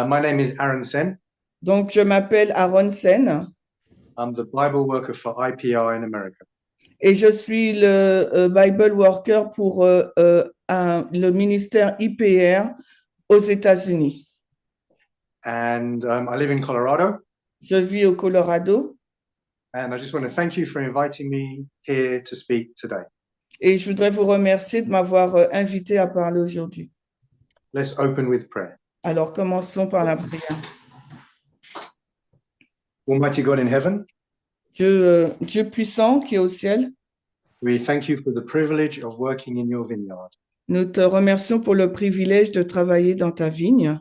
My name is Aaron Sen. Donc, je m'appelle Aaron Sen I'm the Bible worker for IPR in America. et je suis le Bible Worker pour le ministère IPR aux États-Unis. And I live in Colorado. Je vis au Colorado And I just want to thank you for inviting me here to speak today. et je voudrais vous remercier de m'avoir invité à parler aujourd'hui. Let's open with prayer. Alors, commençons par la prière. Almighty God in heaven, Dieu puissant qui est au ciel, we thank you for the privilege of working in your vineyard. nous te remercions pour le privilège de travailler dans ta vigne.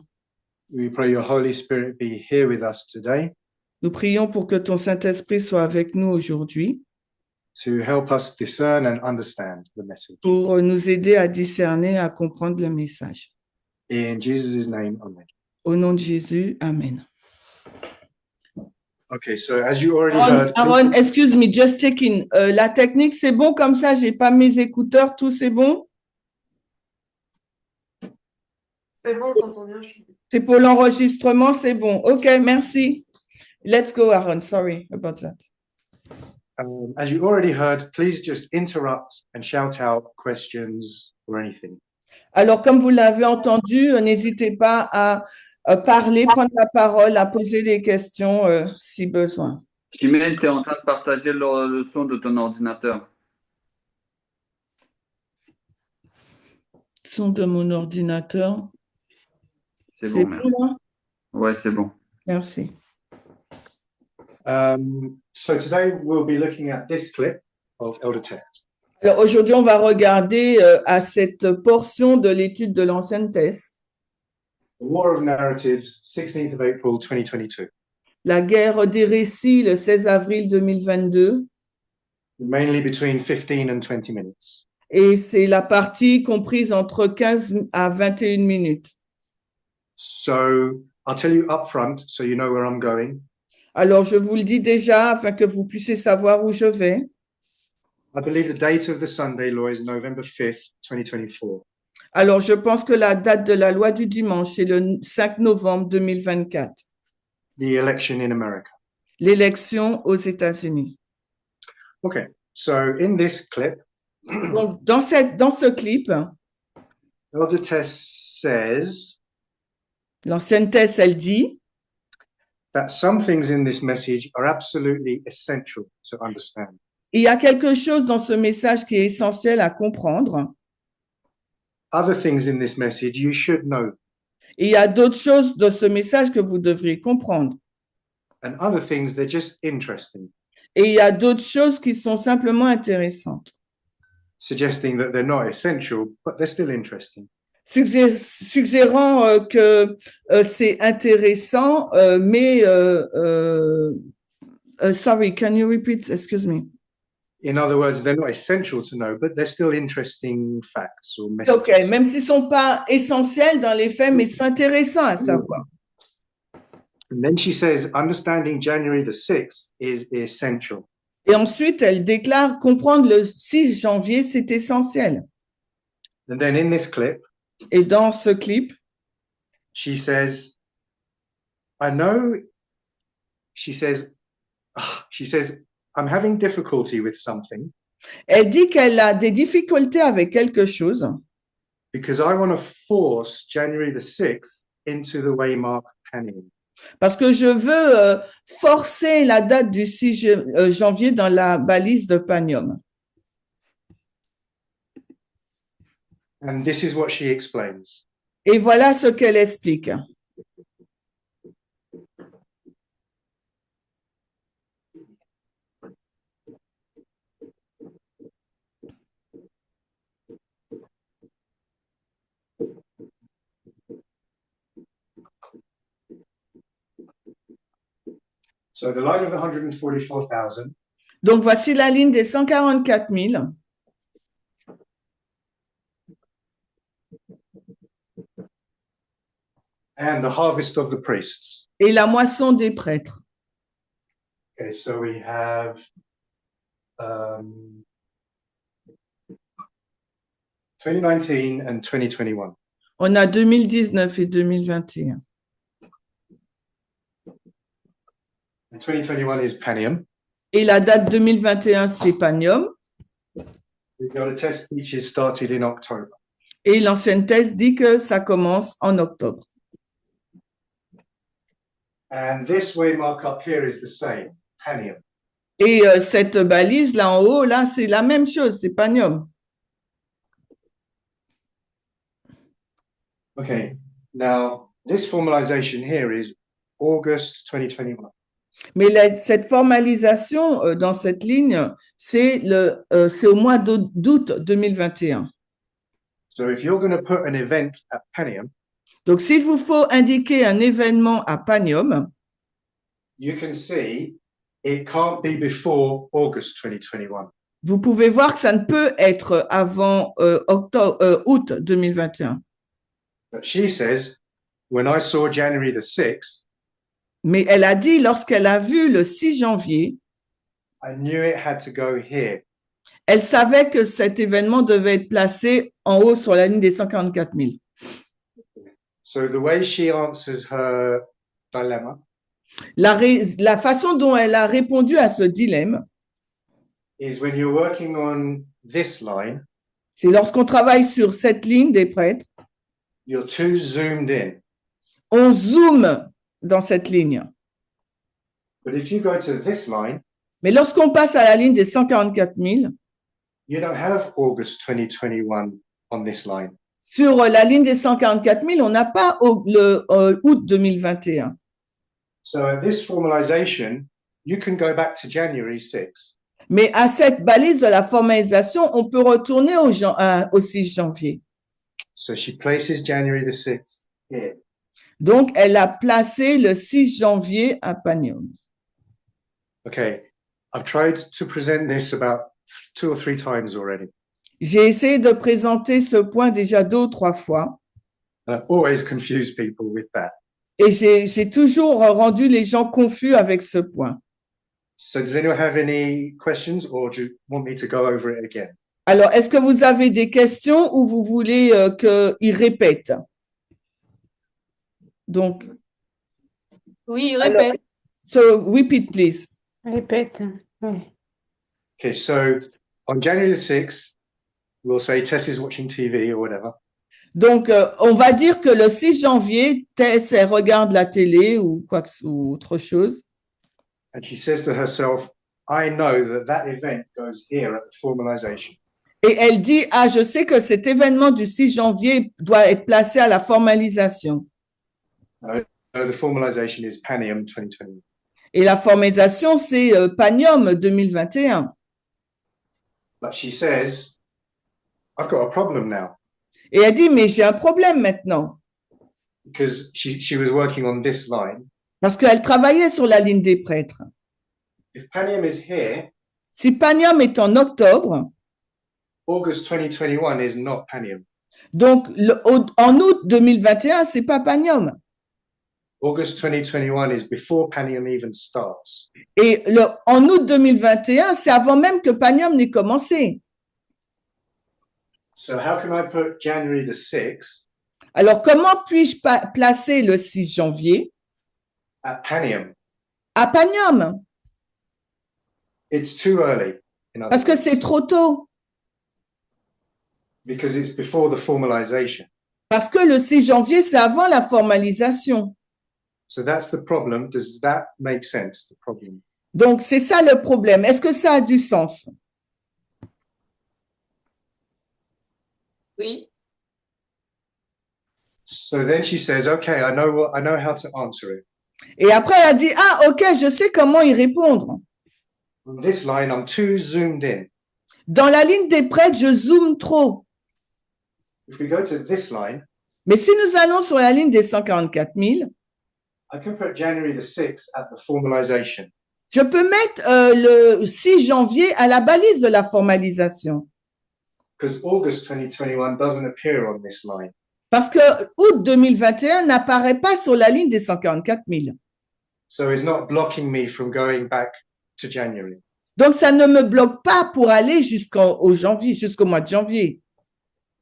We pray your Holy Spirit be here with us today Nous prions pour que ton Saint-Esprit soit avec nous aujourd'hui to help us discern and understand the message. pour nous aider à discerner, à comprendre le message. In Jesus' name, amen. Au nom de Jésus, Amen. Okay, so as you already heard, Aaron, excuse me, just checking. La technique, c'est bon comme ça? J'ai pas mes écouteurs, tout c'est bon? C'est bon, j'entends bien. C'est pour l'enregistrement, c'est bon. OK, merci. Let's go, Aaron. Sorry about that. as you already heard, please just interrupt and shout out questions or anything. Alors, comme vous l'avez entendu, n'hésitez pas à parler, prendre la parole, à poser des questions si besoin. Chimène, tu es en train de partager le son de ton ordinateur. Son de mon ordinateur. C'est bon, merci. Là? Ouais, c'est bon. Merci. So today we'll be looking at this clip of Elder Ted. Alors aujourd'hui, on va regarder à cette portion de l'étude de l'Ancienne Thèse. The War of Narratives, 16th of April 2022. La guerre des récits, le 16 avril 2022. Mainly between 15 and 20 minutes. Et c'est la partie comprise entre 15 à 21 minutes. So I'll tell you up front so you know where I'm going. Alors, je vous le dis déjà afin que vous puissiez savoir où je vais. I believe the date of the Sunday law is November 5th, 2024. Alors, je pense que la date de la loi du dimanche est le 5 novembre 2024. The election in America. L'élection aux États-Unis. Okay, so in this clip, Donc, dans ce clip, Elder Tess says l'Ancienne Thèse, elle dit that some things in this message are absolutely essential to understand. il y a quelque chose dans ce message qui est essentiel à comprendre. Other things in this message you should know. Et il y a d'autres choses dans ce message que vous devriez comprendre. And other things, they're just interesting, Et il y a d'autres choses qui sont simplement intéressantes. suggesting that they're not essential, but they're still interesting. Suggérant que c'est intéressant, mais sorry, can you repeat? Excuse me. In other words, they're not essential to know, but they're still interesting facts or messages. OK, même s'ils ne sont pas essentiels dans les faits, mais ils sont intéressants à savoir. And then she says, understanding January the 6th is essential. Et ensuite, elle déclare comprendre le 6 janvier, c'est essentiel. And then in this clip, Et dans ce clip, she says, I know, she says, I'm having difficulty with something elle dit qu'elle a des difficultés avec quelque chose because I want to force January the 6th into the Waymark canon. parce que je veux forcer la date du 6 janvier dans la balise de Panium. And this is what she explains. Et voilà ce qu'elle explique. So the line of the 144,000 Donc, voici la ligne des 144 000. and the harvest of the priests. et la moisson des prêtres. Okay, so we have 2019 and 2021. On a 2019 et 2021. And 2021 is Panium. Et la date 2021, c'est Panium. We've got a test which is started in October. Et l'ancienne thèse dit que ça commence en octobre. And this way mark up here is the same, Panium. Et cette balise là en haut, là, c'est la même chose, c'est Panium. Okay, now this formalization here is August 2021. Mais cette formalisation dans cette ligne, c'est au mois d'août 2021. So if you're going to put an event at Panium, Donc, s'il vous faut indiquer un événement à Panium, you can see it can't be before August 2021. vous pouvez voir que ça ne peut être avant août 2021. But she says, when I saw January the 6th, Mais elle a dit, lorsqu'elle a vu le 6 janvier, I knew it had to go here. elle savait que cet événement devait être placé en haut sur la ligne des 144 000. So the way she answers her dilemma La façon dont elle a répondu à ce dilemme, is when you're working on this line, c'est lorsqu'on travaille sur cette ligne des prêtres, you're too zoomed in. on zoome dans cette ligne. But if you go to this line, Mais lorsqu'on passe à la ligne des 144 000, you don't have August 2021 on this line. sur la ligne des 144 000, on n'a pas août 2021. So at this formalization, you can go back to January 6th. Mais à cette balise de la formalisation, on peut retourner au 6 janvier. So she places January the 6th here. Donc, elle a placé le 6 janvier à Panium. Okay, I've tried to present this about 2 or 3 times already. J'ai essayé de présenter ce point déjà 2 ou 3 fois And I always confuse people with that. et j'ai toujours rendu les gens confus avec ce point. So does anyone have any questions or do you want me to go over it again? Alors, est-ce que vous avez des questions ou vous voulez qu'il répète? Donc, Oui, alors, répète. so repeat, please. Répète. Ouais. Okay, so on January the 6th, we'll say Tess is watching TV or whatever. Donc, on va dire que le 6 janvier, Tess, elle regarde la télé ou ou autre chose. And she says to herself, I know that that event goes here at the formalization. Et elle dit, ah, je sais que cet événement du 6 janvier doit être placé à la formalisation. So the formalization is Panium 2021. Et la formalisation, c'est Panium 2021. But she says, I've got a problem now Et elle dit, mais j'ai un problème maintenant. because she was working on this line. Parce qu'elle travaillait sur la ligne des prêtres. If Panium is here, Si Panium est en octobre, August 2021 is not Panium. donc en août 2021, c'est pas Panium. August 2021 is before Panium even starts. Et en août 2021, c'est avant même que Panium n'ait commencé. So how can I put January the 6th Alors, comment puis-je placer le 6 janvier at Panium? à Panium? It's too early. In other Parce que words, c'est trop tôt. because it's before the formalization. Parce que le 6 janvier, c'est avant la formalisation. So that's the problem. Does that make sense? The problem. Donc, c'est ça le problème. Est-ce que ça a du sens? Oui. So then she says, "Okay, I know how to answer it. Et après, elle a dit, ah, ok, je sais comment y répondre. On this line, I'm too zoomed in. Dans la ligne des prêtres, je zoome trop. If we go to this line, Mais si nous allons sur la ligne des 144 000, I can put January the 6th at the formalization. je peux mettre le 6 janvier à la balise de la formalisation. Because August 2021 doesn't appear on this line. Parce que août 2021 n'apparaît pas sur la ligne des 144 000. So it's not blocking me from going back to January. Donc, ça ne me bloque pas pour aller jusqu'au mois de janvier.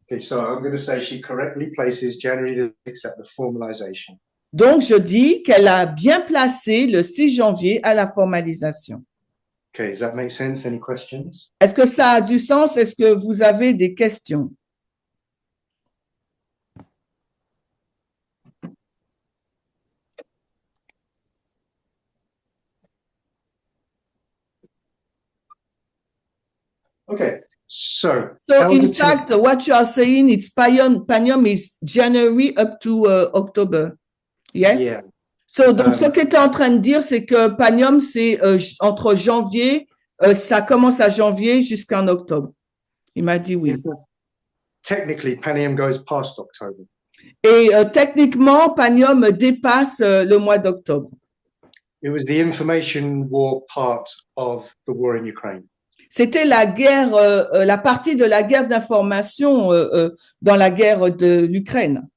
Okay, so I'm going to say she correctly places January the 6th at the formalization. Donc, je dis qu'elle a bien placé le 6 janvier à la formalisation. Okay, does that make sense? Any questions? Est-ce que ça a du sens? Est-ce que vous avez des questions? Okay, so So, in Elder fact, what you are saying, it's Panium is January up to October. Yeah? yeah, So, donc, ce qu'il était en train de dire, c'est que Panium, c'est entre janvier, ça commence à janvier jusqu'en octobre. Il m'a dit oui. technically Panium goes past October. Et techniquement, Panium dépasse le mois d'octobre. It was the information war part of the war in Ukraine. C'était la guerre, la partie de la guerre d'information dans la guerre de l'Ukraine.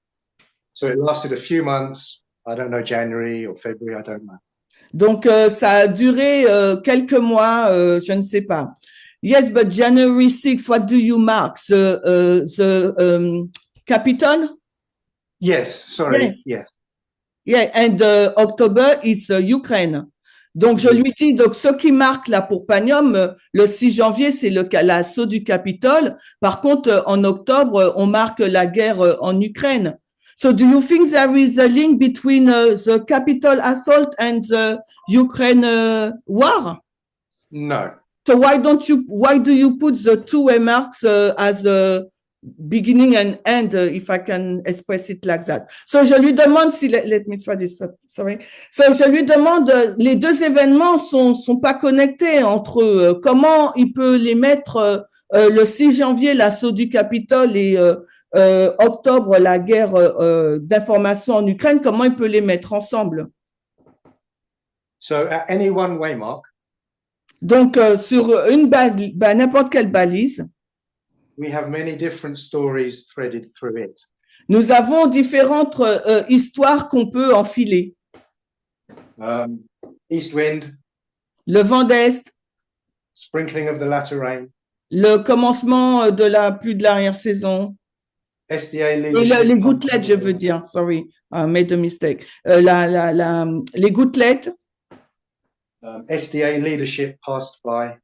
So it lasted a few months. I don't know, January or February, I don't know. Donc, ça a duré quelques mois, je ne sais pas. Yes, but January 6, what do you mark? The Capitol? Yes, sorry, Yes. yes. Yeah, and October is Ukraine. Donc, je lui dis, donc, ce qui marque là pour Panium, le 6 janvier, c'est l'assaut du Capitole. Par contre, en octobre, on marque la guerre en Ukraine. So, do you think there is a link between the Capitol assault and the Ukraine war? No. So, why do you put the two marks as the beginning and end, if I can express it like that? So, je lui demande si, let me try this, sorry. So, je lui demande, les deux événements sont pas connectés entre eux. Comment il peut les mettre le 6 janvier, l'assaut du Capitole, et octobre, la guerre d'information en Ukraine, comment il peut les mettre ensemble? So at any one way mark, Donc, sur une base, n'importe quelle balise, we have many different stories threaded through it. nous avons différentes histoires qu'on peut enfiler. East wind, Le vent d'Est, sprinkling of the latter rain, le commencement de la pluie de l'arrière-saison, SDA et leadership. les gouttelettes, je veux dire, sorry, I made a mistake. Les gouttelettes, SDA leadership passed by.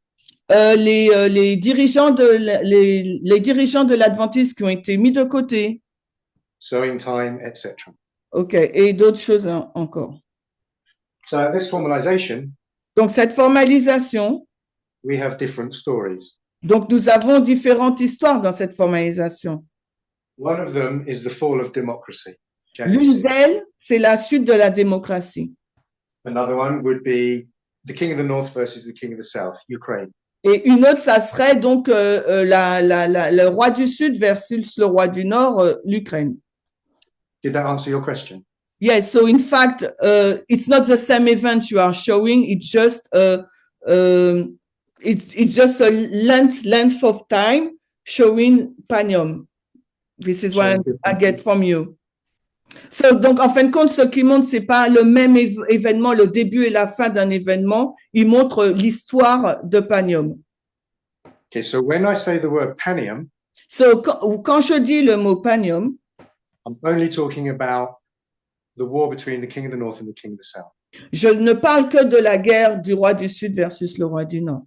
les dirigeants de l'Adventiste qui ont été mis de côté, Sowing time, etc. ok, et d'autres choses encore. So at this formalization, Donc, cette formalisation, we have different stories. donc nous avons différentes histoires dans cette formalisation. One of them is the fall of democracy. January L'une 6th. d'elles, c'est la chute de la démocratie. Another one would be the king of the north versus the king of the south, Ukraine. Et une autre, ça serait donc le roi du Sud versus le roi du Nord, l'Ukraine. Did that answer your question? Yes, so in fact, it's not the same event you are showing. It's just it's just a length of time showing Panium. This is what I get from you. So, donc, en fin de compte, ce qui montre, c'est pas le même événement, le début et la fin d'un événement. Il montre l'histoire de Panium. Okay, so when I say the word Panium, So, quand je dis le mot Panium, I'm only talking about the war between the king of the north and the king of the south. je ne parle que de la guerre du roi du Sud versus le roi du Nord.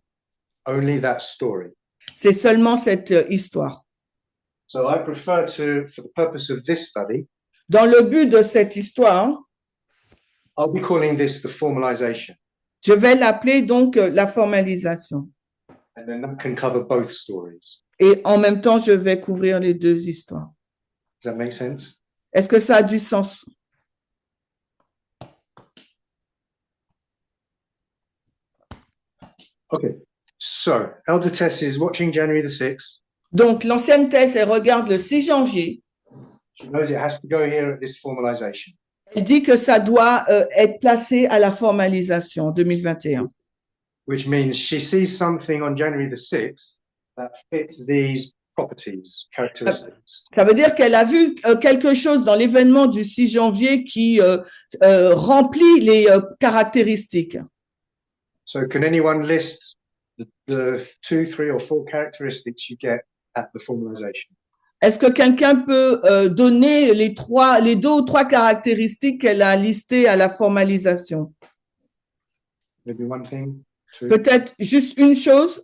Only that story. C'est seulement cette histoire. So I prefer to, for the purpose of this study, Dans le but de cette histoire, I'll be calling this the formalization. je vais l'appeler donc la formalisation. And then that can cover both stories. Et en même temps, je vais couvrir les deux histoires. Does that make sense? Est-ce que ça a du sens? Okay. So Elder Tess is watching January the 6th. Donc, l'ancienne thèse, elle regarde le 6 janvier. She knows it has to go here at this formalization. Elle dit que ça doit être placé à la formalisation en 2021. Which means she sees something on January the 6th that fits these properties, characteristics. Ça veut dire qu'elle a vu quelque chose dans l'événement du 6 janvier qui remplit les caractéristiques. So can anyone list the 2, 3, or 4 characteristics you get at the formalization? Est-ce que quelqu'un peut donner les 2 ou 3 caractéristiques qu'elle a listées à la formalisation? Maybe one thing, two. Peut-être juste une chose?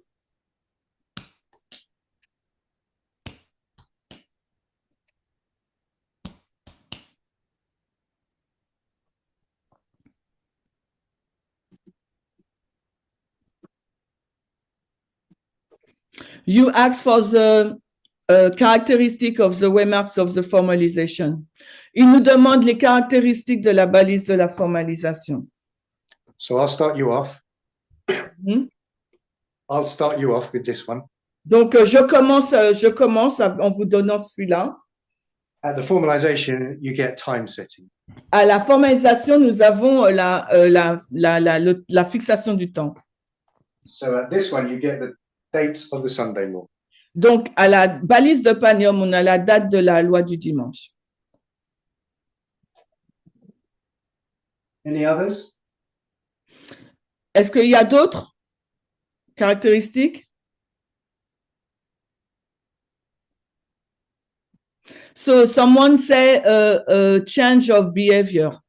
You ask for the characteristic of the waymarks of the formalization. Il nous demande les caractéristiques de la balise de la formalisation. So I'll start you off. Mhm. I'll start you off with this one. Donc, je commence en vous donnant celui-là. At the formalization, you get time setting. À la formalisation, nous avons la fixation du temps. So at this one, you get the date of the Sunday law. Donc, à la balise de Panium, on a la date de la loi du dimanche. Any others? Est-ce qu'il y a d'autres caractéristiques? So, someone say change of behavior.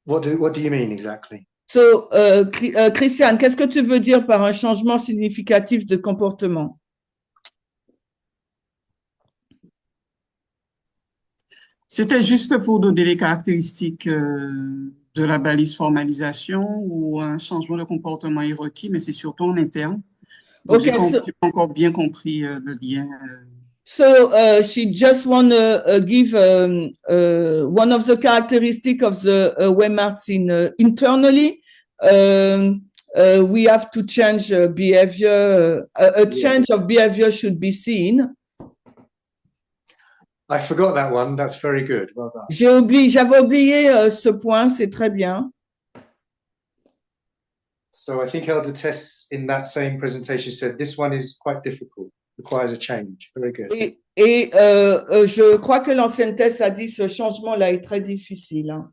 What do you mean exactly? So, Christiane, qu'est-ce que tu veux dire par un changement significatif de comportement? C'était juste pour donner les caractéristiques de la balise formalisation où un changement de comportement est requis, mais c'est surtout en interne. Donc, Okay, j'ai pas encore bien compris le lien. So she just want to give one of the characteristics of the waymarks internally. We have to change behavior. A change of behavior should be seen. I forgot that one. That's very good. Well done. J'avais oublié ce point, c'est très bien. So I think Elder Tess in that same presentation said this one is quite difficult, requires a change. Very good. Et je crois que l'ancienne thèse a dit ce changement-là est très difficile. Hein.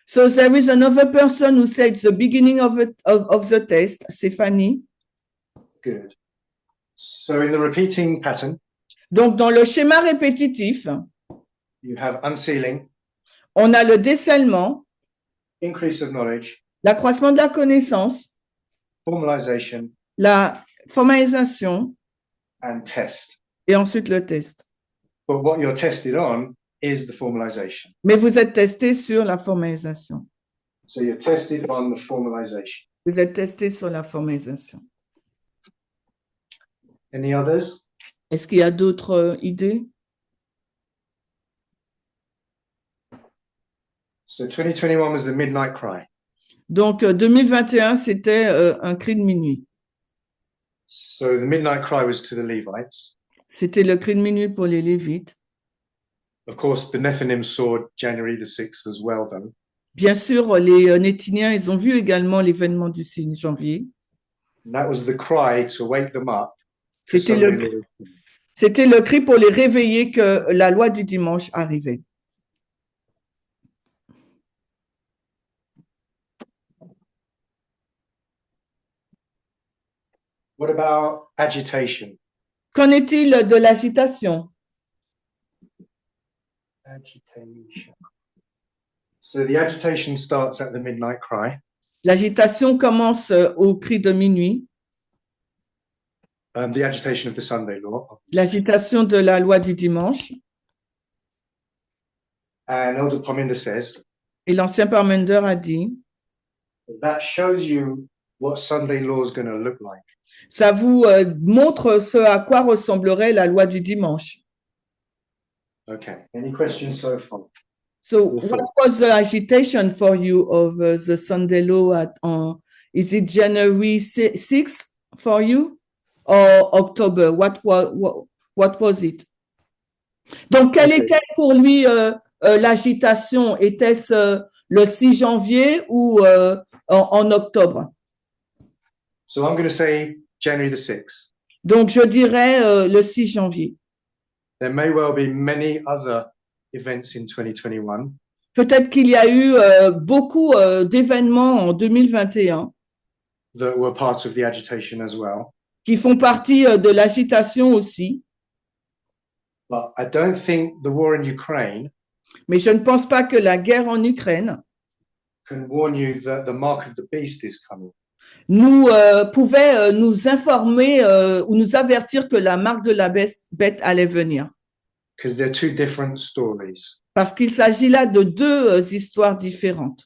So there is another person who said the beginning of the test, Stéphanie. Good. So in the repeating pattern, Donc, dans le schéma répétitif, you have unsealing, on a le décèlement, increase of knowledge, l'accroissement de la connaissance, formalization, la formalisation and test. et ensuite le test. But what you're tested on is the formalization. Mais vous êtes testé sur la formalisation. So you're tested on the formalization. Vous êtes testé sur la formalisation. Any others? Est-ce qu'il y a d'autres idées? So 2021 was the midnight cry. Donc, 2021, c'était un cri de minuit. So the midnight cry was to the Levites. C'était le cri de minuit pour les Lévites. Of course, the Nephilim saw January the 6th as well, though. Bien sûr, les Nétiniens, ils ont vu également l'événement du 6 janvier. And that was the cry to wake them up. for C'était Sunday le, law. c'était le cri pour les réveiller que la loi du dimanche arrivait. What about agitation? Qu'en est-il de l'agitation? Agitation. So the agitation starts at the midnight cry. L'agitation commence au cri de minuit. The agitation of the Sunday law. L'agitation de la loi du dimanche. And Elder Pominder says Et l'ancien Parmender a dit, that shows you what Sunday law is going to look like. ça vous montre ce à quoi ressemblerait la loi du dimanche. Okay. Any questions so far? So what was the agitation for you of the Sunday law is it January 6th for you or October? What was it? Donc, quelle Okay. était pour lui l'agitation? Était-ce le 6 janvier ou en octobre? So I'm going to say January the 6th. Donc, je dirais le 6 janvier. There may well be many other events in 2021 Peut-être qu'il y a eu beaucoup d'événements en 2021 that were part of the agitation as well. qui font partie de l'agitation aussi. But I don't think the war in Ukraine Mais je ne pense pas que la guerre en Ukraine can warn you that the mark of the beast is coming. nous pouvait nous informer ou nous avertir que la marque de la bête allait venir. Because they're two different stories. Parce qu'il s'agit là de deux histoires différentes.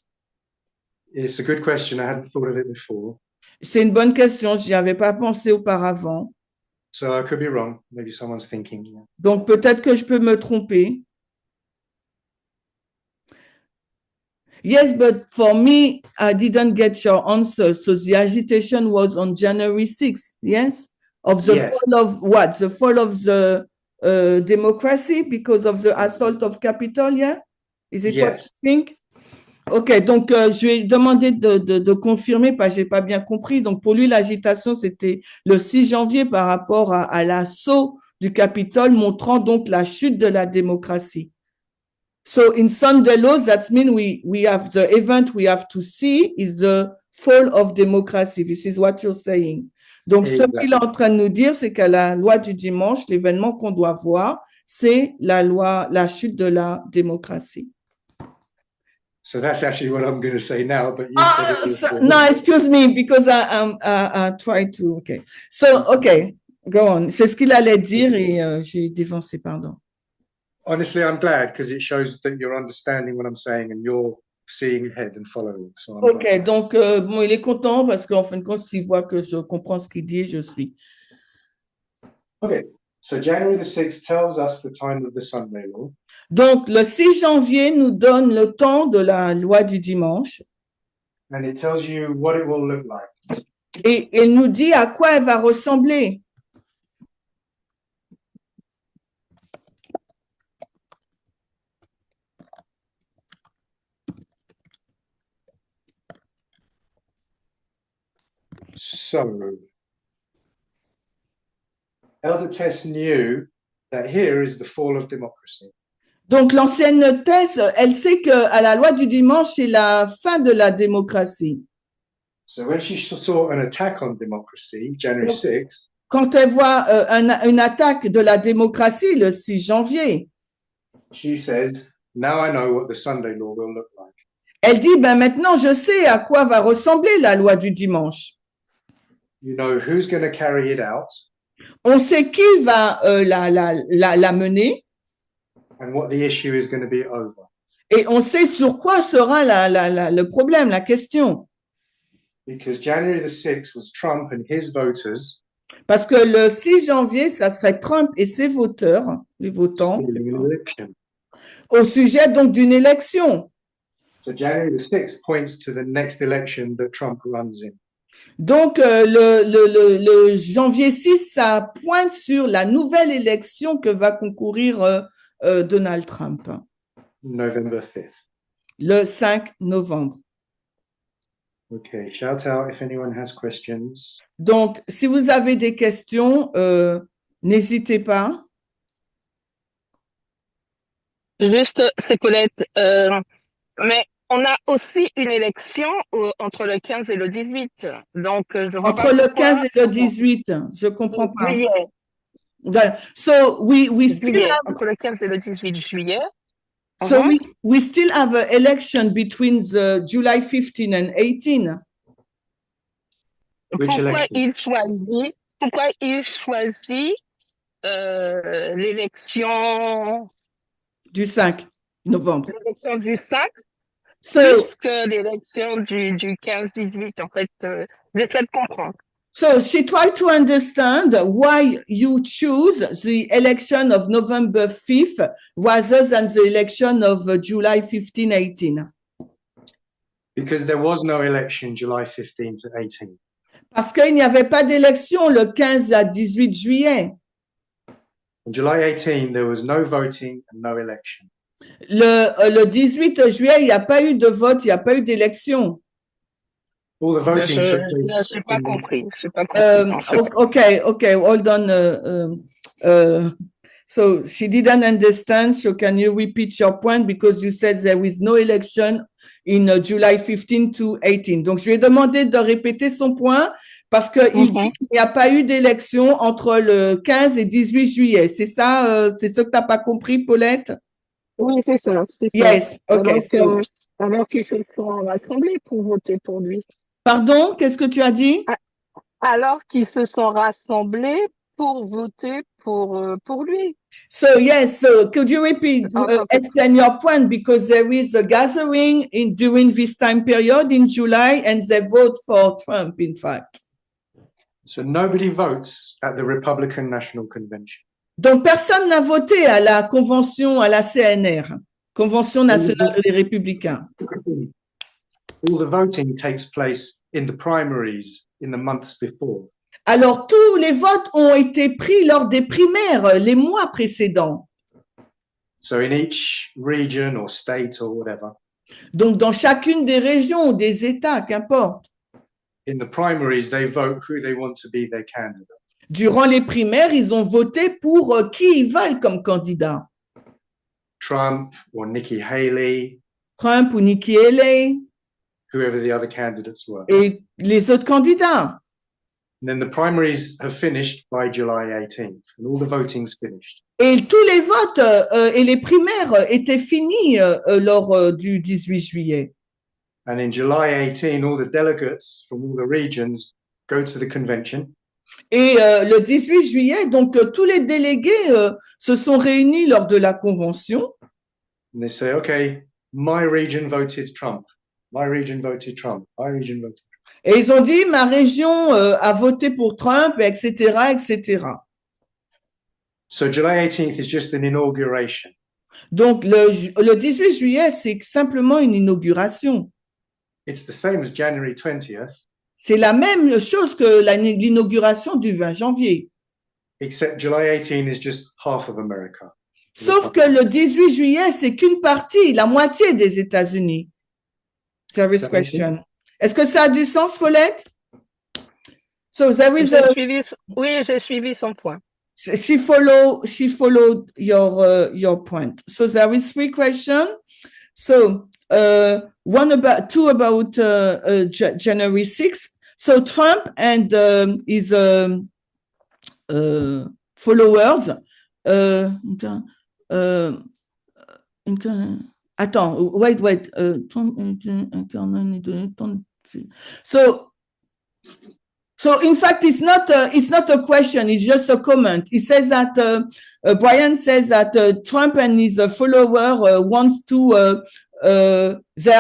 It's a good question. I hadn't thought of it before. C'est une bonne question, j'y avais pas pensé auparavant. So I could be wrong. Maybe someone's thinking. Yeah. Donc peut-être que je peux me tromper. Yes, but for me, I didn't get your answer. So the agitation was on January 6th, yes? Of the Yes. fall of what? The fall of the democracy because of the assault of Capitol, yeah? Is it what Yes. you think? OK, donc je vais demander de confirmer parce que j'ai pas bien compris. Donc pour lui, l'agitation, c'était le 6 janvier par rapport à l'assaut du Capitole, montrant donc la chute de la démocratie. So in Sunday laws, that means we have the event we have to see is the fall of democracy. This is what you're saying. Donc ce Exactly. qu'il est en train de nous dire, c'est qu'à la loi du dimanche, l'événement qu'on doit voir, c'est la chute de la démocratie. So that's actually what I'm going to say now. But you said it before. No, excuse me, because I try to. Okay, so okay, go on. C'est ce qu'il allait dire et j'ai dévancé, pardon. Honestly, I'm glad because it shows that you're understanding what I'm saying and you're seeing ahead and following. So I'm Ok, glad. donc bon, il est content parce qu'en fin de compte, s'il voit que je comprends ce qu'il dit et je suis. Okay. So January the 6th tells us the time of the Sunday law. Donc le 6 janvier nous donne le temps de la loi du dimanche And it tells you what it will look like. et il nous dit à quoi elle va ressembler. So, Elder Tess knew that here is the fall of democracy. Donc l'ancienne thèse, elle sait que à la loi du dimanche, c'est la fin de la démocratie. So when she saw an attack on democracy, January 6th, Quand elle voit une attaque de la démocratie le 6 janvier, she says, now I know what the Sunday law will look like. elle dit, ben maintenant je sais à quoi va ressembler la loi du dimanche. You know who's going to carry it out On sait qui va la mener and what the issue is going to be over. et on sait sur quoi sera le problème, la question. Because January the 6th was Trump and his voters Parce que le 6 janvier, ça serait Trump et ses voteurs, les votants, stealing an election. au sujet donc d'une élection. So January the 6th points to the next election that Trump runs in. Donc, le janvier 6, ça pointe sur la nouvelle élection que va concourir Donald Trump, November 5th. le 5 novembre. Okay, shout out if anyone has questions. Donc, si vous avez des questions, n'hésitez pas. Juste, c'est Colette. Mais on a aussi une élection entre le 15 et le 18. Donc, je vois Entre pas le pourquoi- 15 et le 18, je comprends pas. Juillet, Well, so we still juillet, have, entre le 15 et le 18 juillet. so Mhm. we still have an election between the July 15 and 18. Which Pourquoi election? il choisit l'élection Du 5 novembre. du 5 So, plus que l'élection du 15-18, en fait, j'essaie de comprendre. so she tried to understand why you choose the election of November 5th rather than the election of July 15, 18. Because there was no election July 15 to 18. Parce qu'il n'y avait pas d'élection le 15 à 18 juillet. On July 18, there was no voting and no election. Le 18 juillet, il n'y a pas eu de vote, il n'y a pas eu d'élection. All the voting took place Je n'ai pas in the, compris. Je n'ai pas compris. En fait. Okay, hold on. So she didn't understand. So can you repeat your point because you said there is no election in July 15 to 18. Donc je lui ai demandé de répéter son point parce que il dit qu'il n'y a pas eu d'élection entre le 15 et 18 juillet. C'est ça, c'est ce que tu n'as pas compris, Paulette? Oui, c'est ça. Yes, okay. Alors qu'ils se sont rassemblés pour voter pour lui. Pardon, qu'est-ce que tu as dit? Alors qu'ils se sont rassemblés pour voter pour lui. So yes, so could you repeat, explain your point because there is a gathering during this time period in July and they vote for Trump, in fact. so nobody votes at the Republican National Convention. Donc personne n'a voté à la convention, à la CNR, Convention nationale des républicains. All the voting takes place in the primaries in the months before. Alors tous les votes ont été pris lors des primaires les mois précédents. So in each region or state or whatever, Donc dans chacune des régions ou des États, qu'importe. in the primaries, they vote who they want to be their candidate. Durant les primaires, ils ont voté pour qui ils veulent comme candidat. Trump or Nikki Haley, Trump ou Nikki Haley whoever the other candidates were. et les autres candidats. And then the primaries have finished by July 18th, and all the voting's finished. Et tous les votes et les primaires étaient finis lors du 18 juillet. And in July 18, all the delegates from all the regions go to the convention. Et le 18 juillet, donc tous les délégués se sont réunis lors de la convention. And they say, okay, my region voted Trump. My region voted Trump. My region voted Trump. Et ils ont dit, ma région a voté pour Trump, etc., etc. So July 18th is just an inauguration. Donc, le 18 juillet, c'est simplement une inauguration. It's the same as January 20th, C'est la même chose que l'inauguration du 20 janvier. except July 18 is just half of America. Sauf que le 18 juillet, c'est qu'une partie, la moitié des États-Unis. Service question. Est-ce que ça a du sens, Paulette? So there is Oui, j'ai suivi son point. She followed your point. So there is 3 questions. So two about January 6th. So Trump and his followers. Attends, wait. So in fact, it's not a question. It's just a comment. He says that Brian says that Trump and his follower wants to they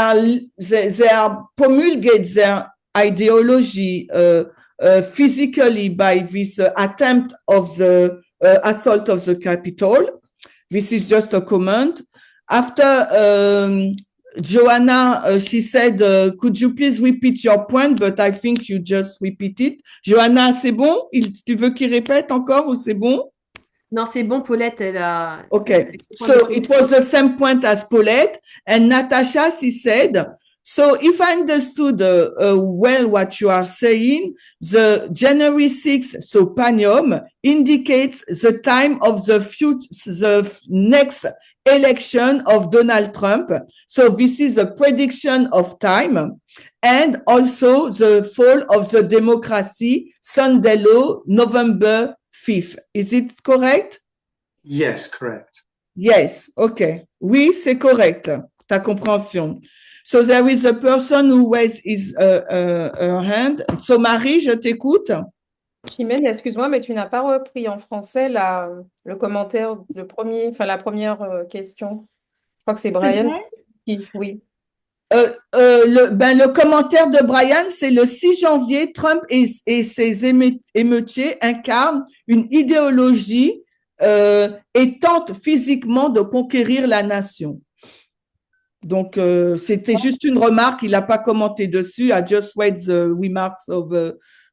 are promulgate their ideology physically by this attempt of the assault of the Capitol. This is just a comment. After Joanna, she said, could you please repeat your point? But I think you just repeat it. Joanna, c'est bon? Tu veux qu'il répète encore ou c'est bon? Non, c'est bon, Paulette, elle a... Okay, so it was the same point as Paulette. And Natasha, she said, so if I understood well what you are saying, the January 6th, so Panium, indicates the time of the next election of Donald Trump. So this is a prediction of time and also the fall of the democracy, Sunday law, November 5th. Is it correct? Yes, correct. Yes. Okay. Oui, c'est correct. Ta compréhension. So there is a person who raised his her hand. So Marie, je t'écoute. Chimène, excuse-moi, mais tu n'as pas repris en français le commentaire, la première question. Je crois que c'est Brian. Oui. Le commentaire de Brian, c'est le 6 janvier, Trump et ses émeutiers incarnent une idéologie et tentent physiquement de conquérir la nation. Donc, c'était juste une remarque, il n'a pas commenté dessus. I just read the remarks of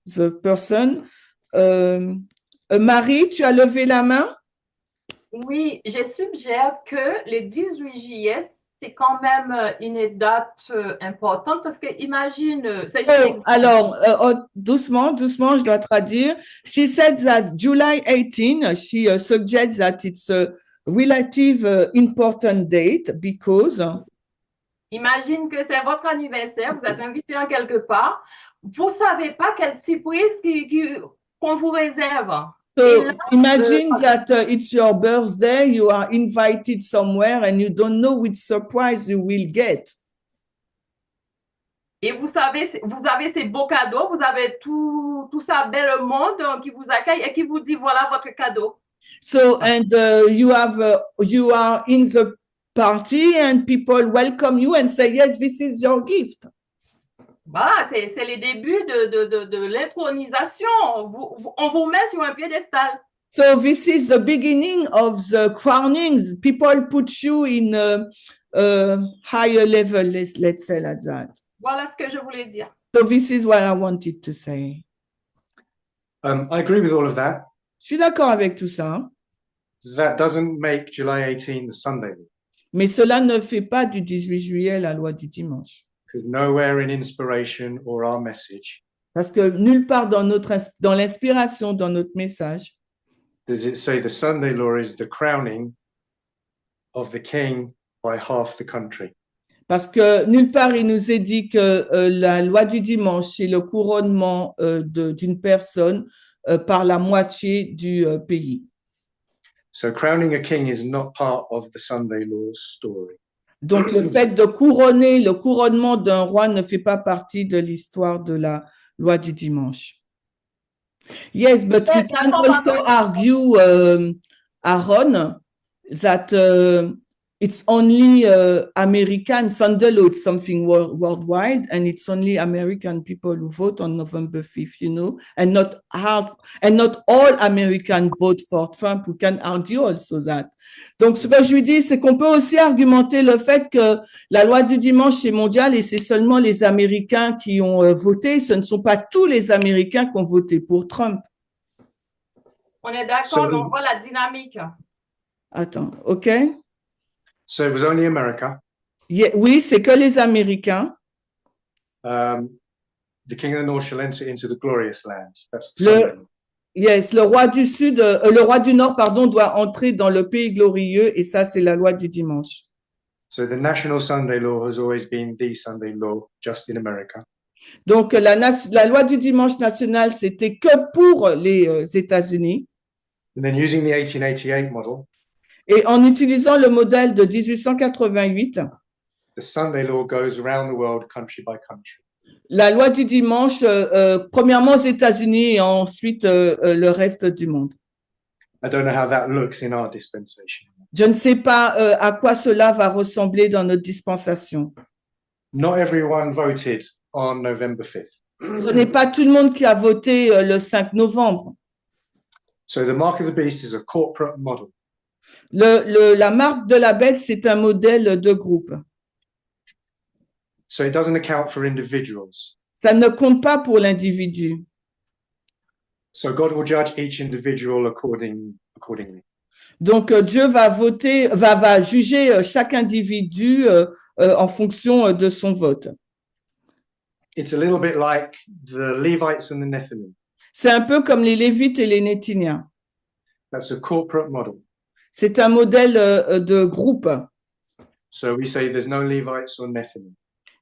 the person. Marie, tu as levé la main? Oui, je suggère que le 18 juillet, c'est quand même une date importante parce que imagine, c'est juste Oh, exemple. alors, doucement, doucement, je dois traduire. She said that July 18, she suggests that it's a relative important date because Imagine que c'est votre anniversaire, vous êtes invité en quelque part, vous savez pas quelle surprise qu'on vous réserve. so imagine that it's your birthday, you are invited somewhere and you don't know which surprise you will get. Et vous savez, vous avez ces beaux cadeaux, vous avez tout ça bel monde qui vous accueille et qui vous dit voilà votre cadeau. So, and you are in the party and people welcome you and say, yes, this is your gift. Voilà, c'est les débuts de l'intronisation. On vous met sur un piédestal. So this is the beginning of the crownings. People put you in a higher level, let's say like that. Voilà ce que je voulais dire. So this is what I wanted to say. I agree with all of that. Je suis d'accord avec tout ça, That doesn't make July 18 the Sunday law, mais cela ne fait pas du 18 juillet la loi du dimanche. because nowhere in inspiration or our message Parce que nulle part dans l'inspiration, dans notre message, does it say the Sunday law is the crowning of the king by half the country. parce que nulle part il nous est dit que la loi du dimanche, c'est le couronnement d'une personne par la moitié du pays. So crowning a king is not part of the Sunday law story. Donc, le fait de couronner, le couronnement d'un roi ne fait pas partie de l'histoire de la loi du dimanche. Yes, but we can also argue, Aaron, that it's only American Sunday law, it's something worldwide, and it's only American people who vote on November 5th, you know, and not all Americans vote for Trump. We can argue also that. Donc, ce que je lui dis, c'est qu'on peut aussi argumenter le fait que la loi du dimanche est mondiale et c'est seulement les Américains qui ont voté. Ce ne sont pas tous les Américains qui ont voté pour Trump. On est d'accord, mais on voit la dynamique. Attends, OK? So it was only America. Yeah, oui, c'est que les Américains. The king of the north shall enter into the glorious land. That's the Le- Sunday law. Yes, le roi du Nord, pardon, doit entrer dans le pays glorieux et ça, c'est la loi du dimanche. So the national Sunday law has always been the Sunday law just in America. Donc, la loi du dimanche national, c'était que pour les États-Unis. And then using the 1888 model, Et en utilisant le modèle de 1888, the Sunday law goes around the world country by country. la loi du dimanche, premièrement aux États-Unis et ensuite le reste du monde. I don't know how that looks in our dispensation. Je ne sais pas à quoi cela va ressembler dans notre dispensation. Not everyone voted on November 5th. Ce n'est pas tout le monde qui a voté le 5 novembre. So the mark of the beast is a corporate model. La marque de la bête, c'est un modèle de groupe. So it doesn't account for individuals. Ça ne compte pas pour l'individu. So God will judge each individual accordingly. Donc, Dieu va juger chaque individu en fonction de son vote. It's a little bit like the Levites and the Nephilim. C'est un peu comme les Lévites et les Néthiniens. That's a corporate model. C'est un modèle de groupe. So we say there's no Levites or Nephilim.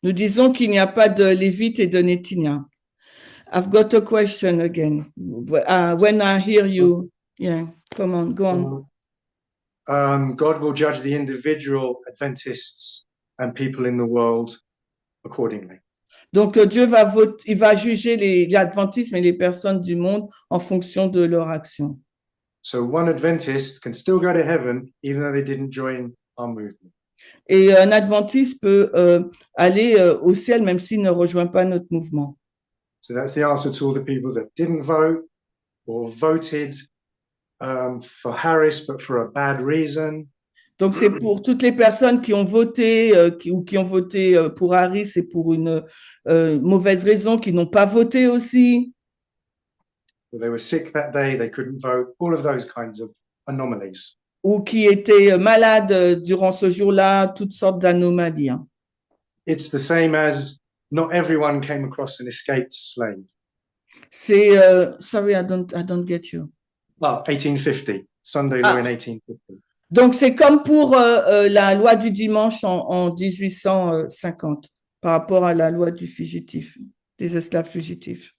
Nous disons qu'il n'y a pas de Lévites et de Néthiniens. I've got a question again. When I hear you, yeah, come on, go on. God will judge the individual Adventists and people in the world accordingly. Donc, Dieu il va juger les adventistes et les personnes du monde en fonction de leur action. So one Adventist can still go to heaven even though they didn't join our movement. Et un adventiste peut aller au ciel même s'il ne rejoint pas notre mouvement. So that's the answer to all the people that didn't vote or voted for Harris, but for a bad reason. Donc, c'est pour toutes les personnes qui ont voté ou qui ont voté pour Harris et pour une mauvaise raison, qui n'ont pas voté aussi. Or they were sick that day, they couldn't vote, all of those kinds of anomalies. ou qui étaient malades durant ce jour-là, toutes sortes d'anomalies. Hein. It's the same as not everyone came across an escaped slave. C'est, sorry, I don't get you. 1850, Sunday law in 1850. Donc, c'est comme pour la loi du dimanche en 1850, par rapport à la loi du fugitif, des esclaves fugitifs.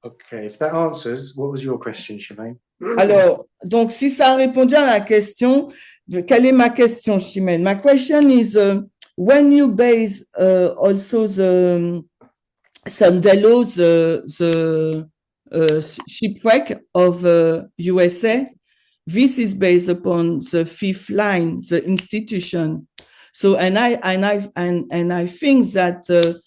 Okay, if that answers, what was your question, Shemaine? Alors, donc, si ça a répondu à la question, quelle est ma question, Chimène? My question is, when you base also the Sunday law, the shipwreck of USA, this is based upon the fifth line, the institution. So, and I think that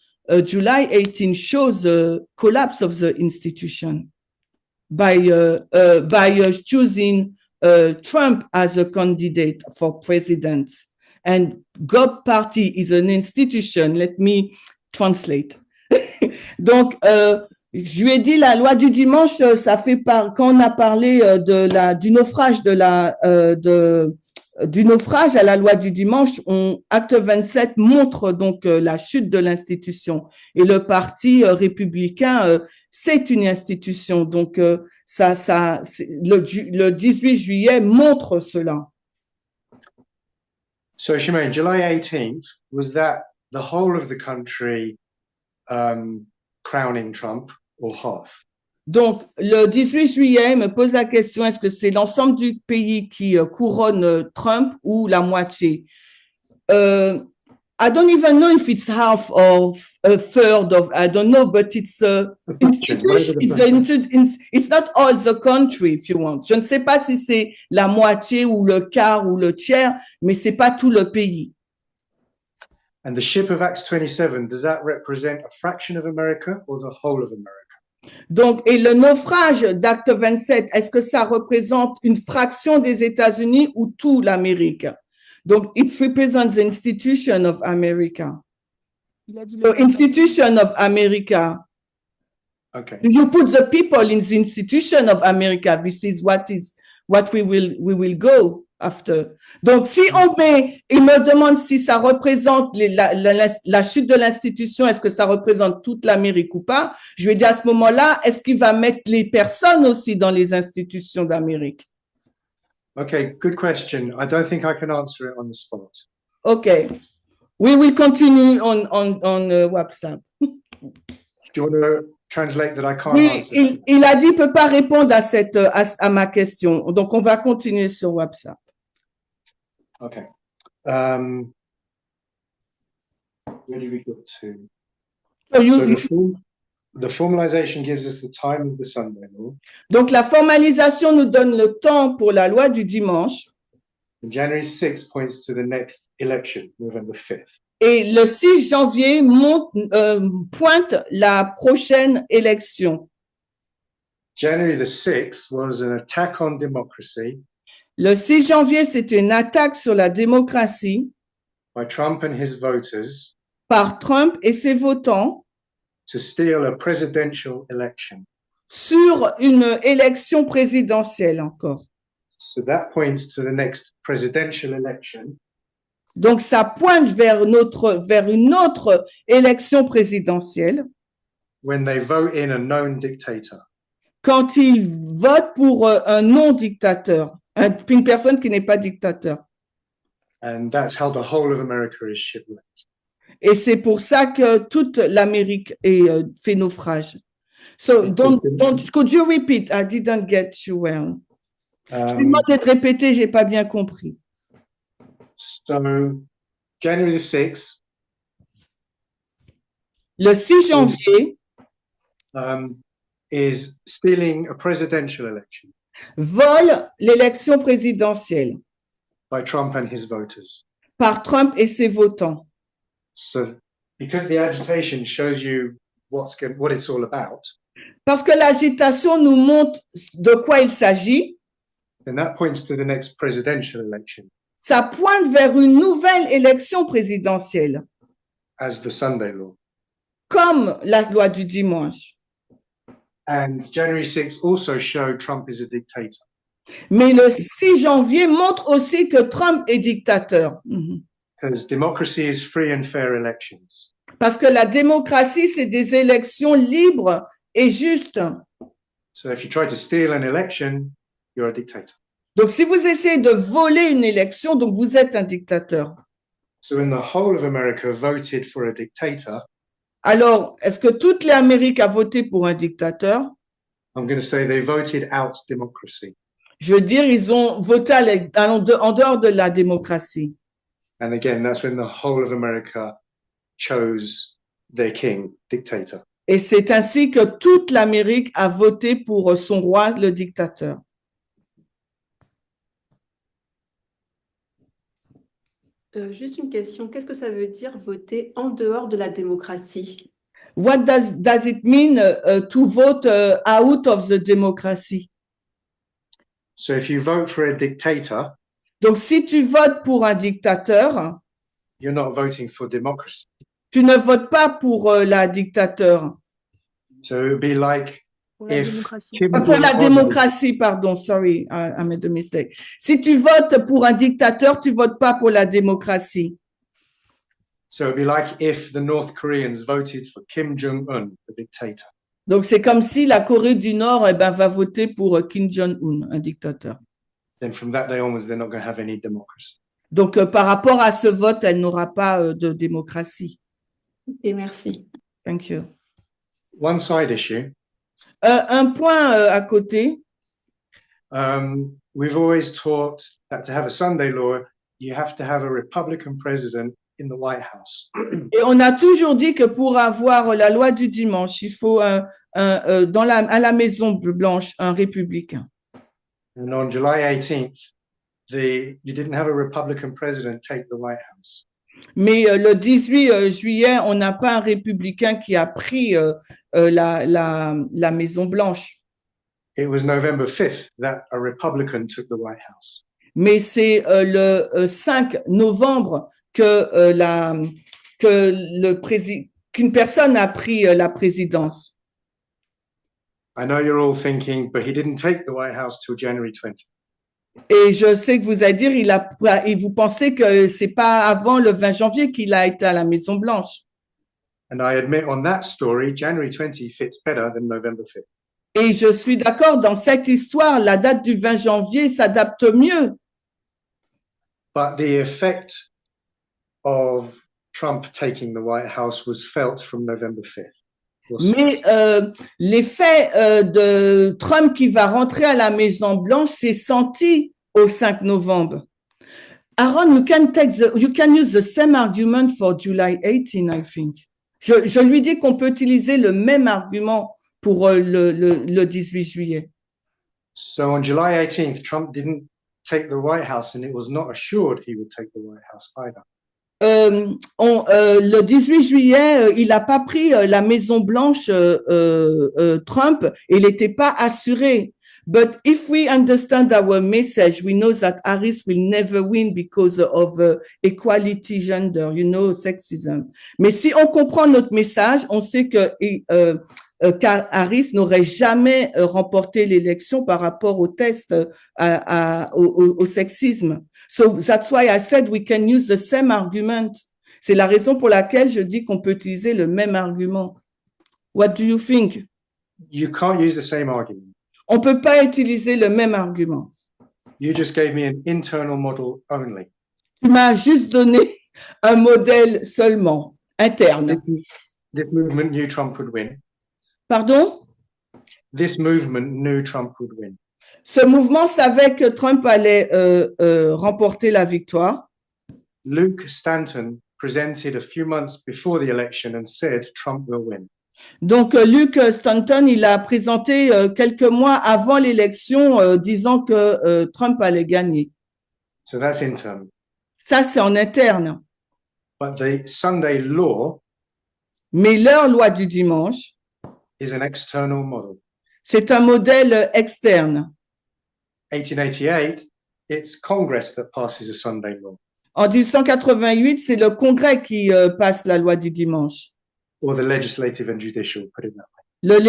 July 18 shows the collapse of the institution by choosing Trump as a candidate for president. And GOP party is an institution. Let me translate. Donc, je lui ai dit la loi du dimanche, ça fait quand on a parlé du naufrage du naufrage à la loi du dimanche, acte 27 montre donc la chute de l'institution. Et le parti républicain, c'est une institution. Donc, le 18 juillet montre cela. So, Shemaine, July 18th, was that the whole of the country crowning Trump or half? Donc, le 18 juillet, me pose la question, est-ce que c'est l'ensemble du pays qui couronne Trump ou la moitié? I don't even know if it's half or a third of, I don't know, but it's it's not all the country, if you want. Je ne sais pas si c'est la moitié ou le quart ou le tiers, mais c'est pas tout le pays. And the ship of Acts 27, does that represent a fraction of America or the whole of America? Donc, et le naufrage d'Acte 27, est-ce que ça représente une fraction des États-Unis ou tout l'Amérique? Donc, it represents the institution of America. The institution of America. Okay. You put the people in the institution of America. This is what we will go after. Donc, si il me demande si ça représente la chute de l'institution, est-ce que ça représente toute l'Amérique ou pas? Je vais dire à ce moment-là, est-ce qu'il va mettre les personnes aussi dans les institutions d'Amérique? Okay, good question. I don't think I can answer it on the spot. Okay. We will continue on WhatsApp. Do you want to translate that I can't Oui, answer? il a dit qu'il ne peut pas répondre à ma question. Donc, on va continuer sur WhatsApp. Okay. Where do we go to? So the formalization gives us the time of the Sunday law. Donc, la formalisation nous donne le temps pour la loi du dimanche. And January 6 points to the next election, November 5th. Et le 6 janvier pointe la prochaine élection. January the 6th was an attack on democracy Le 6 janvier, c'était une attaque sur la démocratie by Trump and his voters par Trump et ses votants to steal a presidential election. sur une élection présidentielle encore. So that points to the next presidential election. Donc, ça pointe vers une autre élection présidentielle When they vote in a known dictator. quand ils votent pour un non-dictateur, une personne qui n'est pas dictateur. And that's how the whole of America is shipwrecked. Et c'est pour ça que toute l'Amérique est fait naufrage. So, could you repeat? I didn't get you well. Je vais demander de répéter, j'ai pas bien compris. So, January the 6th. Le 6 janvier Is stealing a presidential election vole l'élection présidentielle by Trump and his voters. par Trump et ses votants. So, because the agitation shows you what it's all about. Parce que l'agitation nous montre de quoi il s'agit. Then that points to the next presidential election. Ça pointe vers une nouvelle élection présidentielle. As the Sunday law. Comme la loi du dimanche. And January 6th also showed Trump is a dictator. Mais le 6 janvier montre aussi que Trump est dictateur. because democracy is free and fair elections. Parce que la démocratie, c'est des élections libres et justes. So if you try to steal an election, you're a dictator. Donc, si vous essayez de voler une élection, donc vous êtes un dictateur. So when the whole of America voted for a dictator, Alors, est-ce que toute l'Amérique a voté pour un dictateur? I'm going to say they voted out democracy. Je veux dire, ils ont voté en dehors de la démocratie. And again, that's when the whole of America chose their king, dictator. Et c'est ainsi que toute l'Amérique a voté pour son roi, le dictateur. Juste une question, qu'est-ce que ça veut dire voter en dehors de la démocratie? What does it mean to vote out of the democracy? So if you vote for a dictator, Donc, si tu votes pour un dictateur, you're not voting for democracy. tu ne votes pas pour la dictateur. So it would be like Pour la if démocratie. Kim Pour la Jong-un- démocratie, pardon, sorry, I made a mistake. Si tu votes pour un dictateur, tu votes pas pour la démocratie. So it'd be like if the North Koreans voted for Kim Jong-un, the dictator. Donc, c'est comme si la Corée du Nord, va voter pour Kim Jong-un, un dictateur. Then from that day onwards, they're not going to have any democracy. Donc, par rapport à ce vote, elle n'aura pas de démocratie. Et merci. Thank you. One side issue, Un point à côté. we've always taught that to have a Sunday law, you have to have a Republican president in the White House. Et on a toujours dit que pour avoir la loi du dimanche, il faut à la Maison Blanche un républicain. And on July 18th, you didn't have a Republican president take the White House. Mais le 18 juillet, on n'a pas un républicain qui a pris la Maison Blanche. It was November 5th that a Republican took the White House. Mais c'est le 5 novembre qu'une personne a pris la présidence. I know you're all thinking, but he didn't take the White House till January 20th. Et je sais que vous allez dire, et vous pensez que c'est pas avant le 20 janvier qu'il a été à la Maison Blanche. And I admit on that story, January 20 fits better than November 5th. Et je suis d'accord, dans cette histoire, la date du 20 janvier s'adapte mieux. But the effect of Trump taking the White House was felt from November 5th. Mais l'effet de Trump qui va rentrer à la Maison Blanche s'est senti au 5 novembre. Aaron, you can use the same argument for July 18, I think. Je lui dis qu'on peut utiliser le même argument pour le 18 juillet. So on July 18th, Trump didn't take the White House, and it was not assured he would take the White House either. Le 18 juillet, il n'a pas pris la Maison Blanche, Trump, et il n'était pas assuré. But if we understand our message, we know that Harris will never win because of equality gender, sexism. Mais si on comprend notre message, on sait que Harris n'aurait jamais remporté l'élection par rapport au test au sexisme. So that's why I said we can use the same argument. C'est la raison pour laquelle je dis qu'on peut utiliser le même argument. What do you think? You can't use the same argument. On peut pas utiliser le même argument. You just gave me an internal model only. Tu m'as juste donné un modèle seulement, interne. This movement knew Trump would win. Pardon? This movement knew Trump would win. Ce mouvement savait que Trump allait remporter la victoire. Luke Stanton presented a few months before the election and said Trump will win. Donc, Luke Stanton, il a présenté quelques mois avant l'élection disant que Trump allait gagner. So that's internal. Ça, c'est en interne. But the Sunday law Mais leur loi du dimanche, is an external model. c'est un modèle externe. 1888, it's Congress that passes a Sunday law, En 1888, c'est le Congrès qui passe la loi du dimanche. or the legislative and judicial, put it that way. Le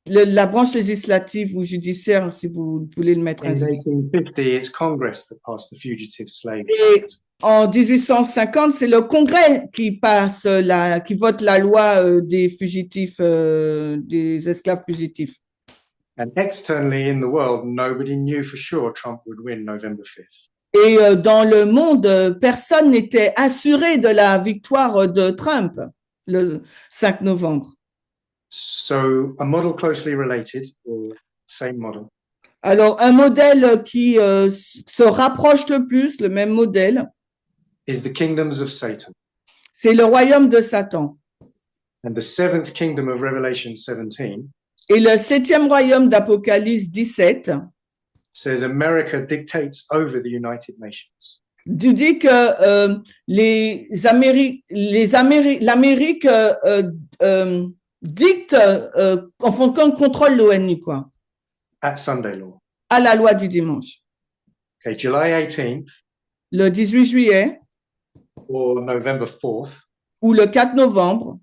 la branche législative ou judiciaire, si vous voulez le mettre In ainsi. 1850, it's Congress that passed the Fugitive Slave Et Act. en 1850, c'est le Congrès qui qui vote la loi des fugitifs, des esclaves fugitifs. And externally in the world, nobody knew for sure Trump would win November 5th. Et dans le monde, personne n'était assuré de la victoire de Trump le 5 novembre. So a model closely related, or same model, Alors, un modèle qui se rapproche le plus, le même modèle, is the kingdoms of Satan. c'est le royaume de Satan. And the seventh kingdom of Revelation 17 Et le 7e royaume d'Apocalypse 17 says America dictates over the United Nations. dit que l'Amérique dicte, en fonction de contrôle l'ONU, quoi, At Sunday law. à la loi du dimanche. Okay, July 18th Le 18 juillet or November 4th, ou le 4 novembre,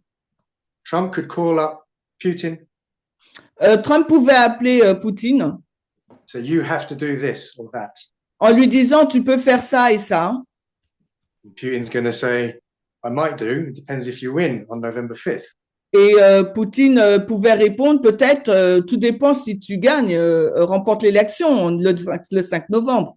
Trump could call up Putin, Trump pouvait appeler Poutine say, you have to do this or that. en lui disant tu peux faire ça et ça. And Putin's going to say, I might do. It depends if you win on November 5th. Et Poutine pouvait répondre peut-être tout dépend si tu gagnes, remporte l'élection le 5 novembre.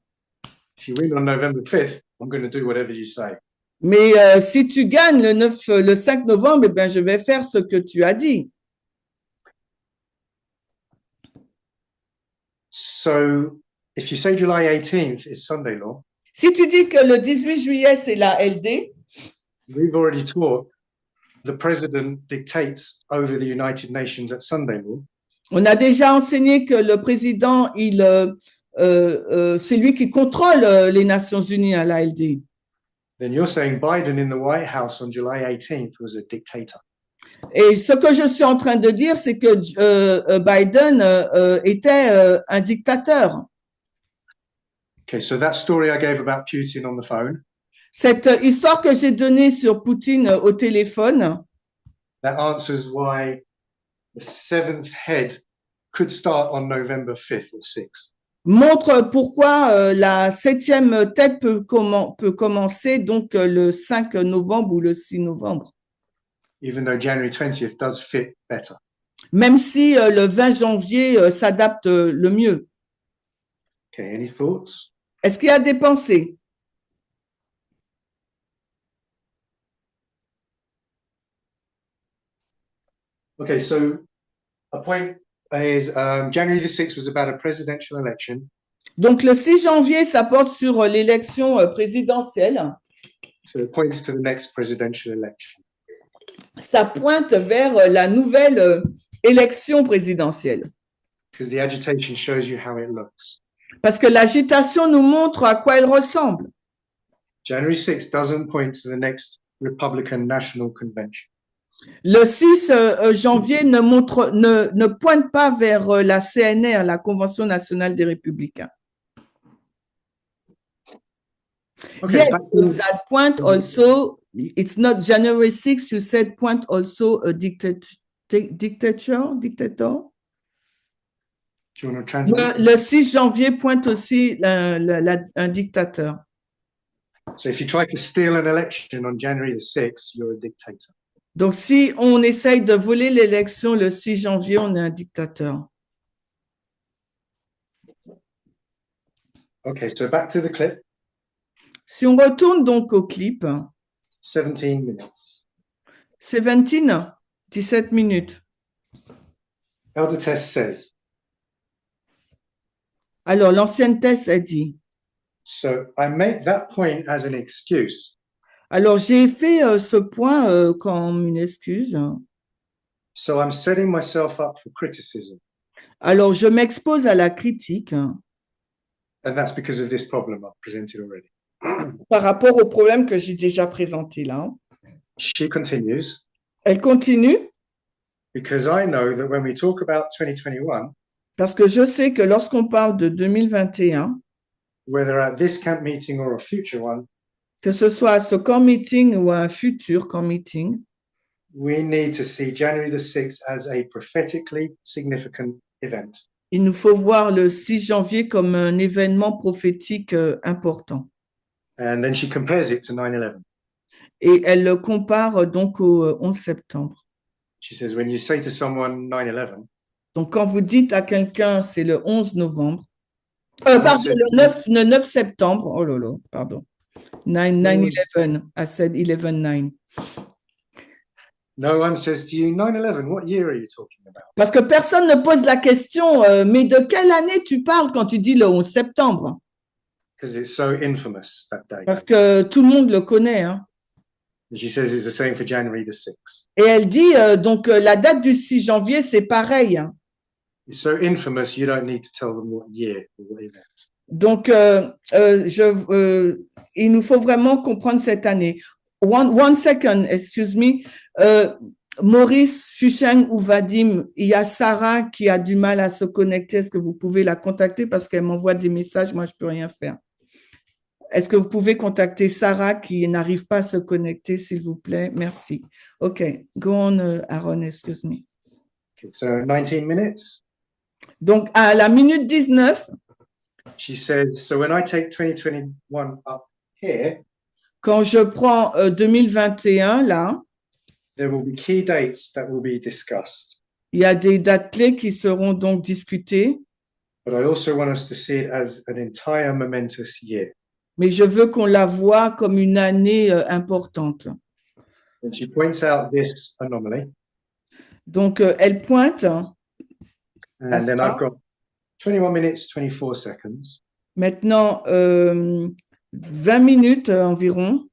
If you win on November 5th, I'm going to do whatever you say. Mais si tu gagnes le 5 novembre, eh bien, je vais faire ce que tu as dit. So if you say July 18th is Sunday law, Si tu dis que le 18 juillet, c'est la LD, we've already taught the president dictates over the United Nations at Sunday law. on a déjà enseigné que le président, c'est lui qui contrôle les Nations Unies à la LD. Then you're saying Biden in the White House on July 18th was a dictator. Et ce que je suis en train de dire, c'est que Biden était un dictateur. Okay, so that story I gave about Putin on the phone, Cette histoire que j'ai donnée sur Poutine au téléphone, that answers why the seventh head could start on November 5th or 6th. montre pourquoi la 7e tête peut commencer donc le 5 novembre ou le 6 novembre. Even though January 20th does fit better. Même si le 20 janvier s'adapte le mieux. Okay, any thoughts? Est-ce qu'il y a des pensées? Okay, so a point is January the 6th was about a presidential election. Donc le 6 janvier, ça porte sur l'élection présidentielle. So it points to the next presidential election. Ça pointe vers la nouvelle élection présidentielle. Because the agitation shows you how it looks. Parce que l'agitation nous montre à quoi elle ressemble. January 6th doesn't point to the next Republican National Convention. Le 6 janvier ne pointe pas vers la CNR, la Convention nationale des républicains. Okay, Yes, back but to, that point also, it's not January 6th, you said point also a dictator? do you want to translate? Le 6 janvier pointe aussi un dictateur. So if you try to steal an election on January the 6th, you're a dictator. Donc, si on essaye de voler l'élection le 6 janvier, on est un dictateur. Okay, so back to the clip, Si on retourne donc au clip, 17 minutes. 17 minutes. Elder Test says, Alors, l'ancienne thèse a dit, so I make that point as an excuse. alors j'ai fait ce point comme une excuse. So I'm setting myself up for criticism. Alors, je m'expose à la critique And that's because of this problem I've presented already. par rapport au problème que j'ai déjà présenté là. She continues, Elle continue because I know that when we talk about 2021, parce que je sais que lorsqu'on parle de 2021, whether at this camp meeting or a future one, que ce soit à ce camp meeting ou à un futur camp meeting, we need to see January the 6th as a prophetically significant event. Il nous faut voir le 6 janvier comme un événement prophétique important. And then she compares it to 9/11. Et elle le compare donc au 11 septembre. She says, when you say to someone 9/11, Donc, quand vous dites à quelqu'un, c'est le 11 novembre, Ah, pardon, c'est- le 9 septembre, oh là là, pardon, 9/11, I said 11/9. no one says to you, 9/11, what year are you talking about? Parce que personne ne pose la question, mais de quelle année tu parles quand tu dis le 11 septembre? Because it's so infamous that day. Parce que tout le monde le connaît, hein. And she says it's the same for January the 6th. Et elle dit, donc, la date du 6 janvier, c'est pareil, hein. It's so infamous, you don't need to tell them what year or what event. Donc, il nous faut vraiment comprendre cette année. One second, excuse me. Maurice, Chucheng ou Vadim, il y a Sarah qui a du mal à se connecter. Est-ce que vous pouvez la contacter parce qu'elle m'envoie des messages, moi je peux rien faire. Est-ce que vous pouvez contacter Sarah qui n'arrive pas à se connecter, s'il vous plaît? Merci. OK. Go on, Aaron, excuse me. Okay, so 19 minutes. Donc, à la minute 19, She says, so when I take 2021 up here, quand je prends 2021, là, there will be key dates that will be discussed. il y a des dates clés qui seront donc discutées, But I also want us to see it as an entire momentous year. mais je veux qu'on la voie comme une année importante. And she points out this anomaly. Donc, elle pointe, And then ça. I've got 21 minutes, 24 seconds. maintenant 20 minutes environ.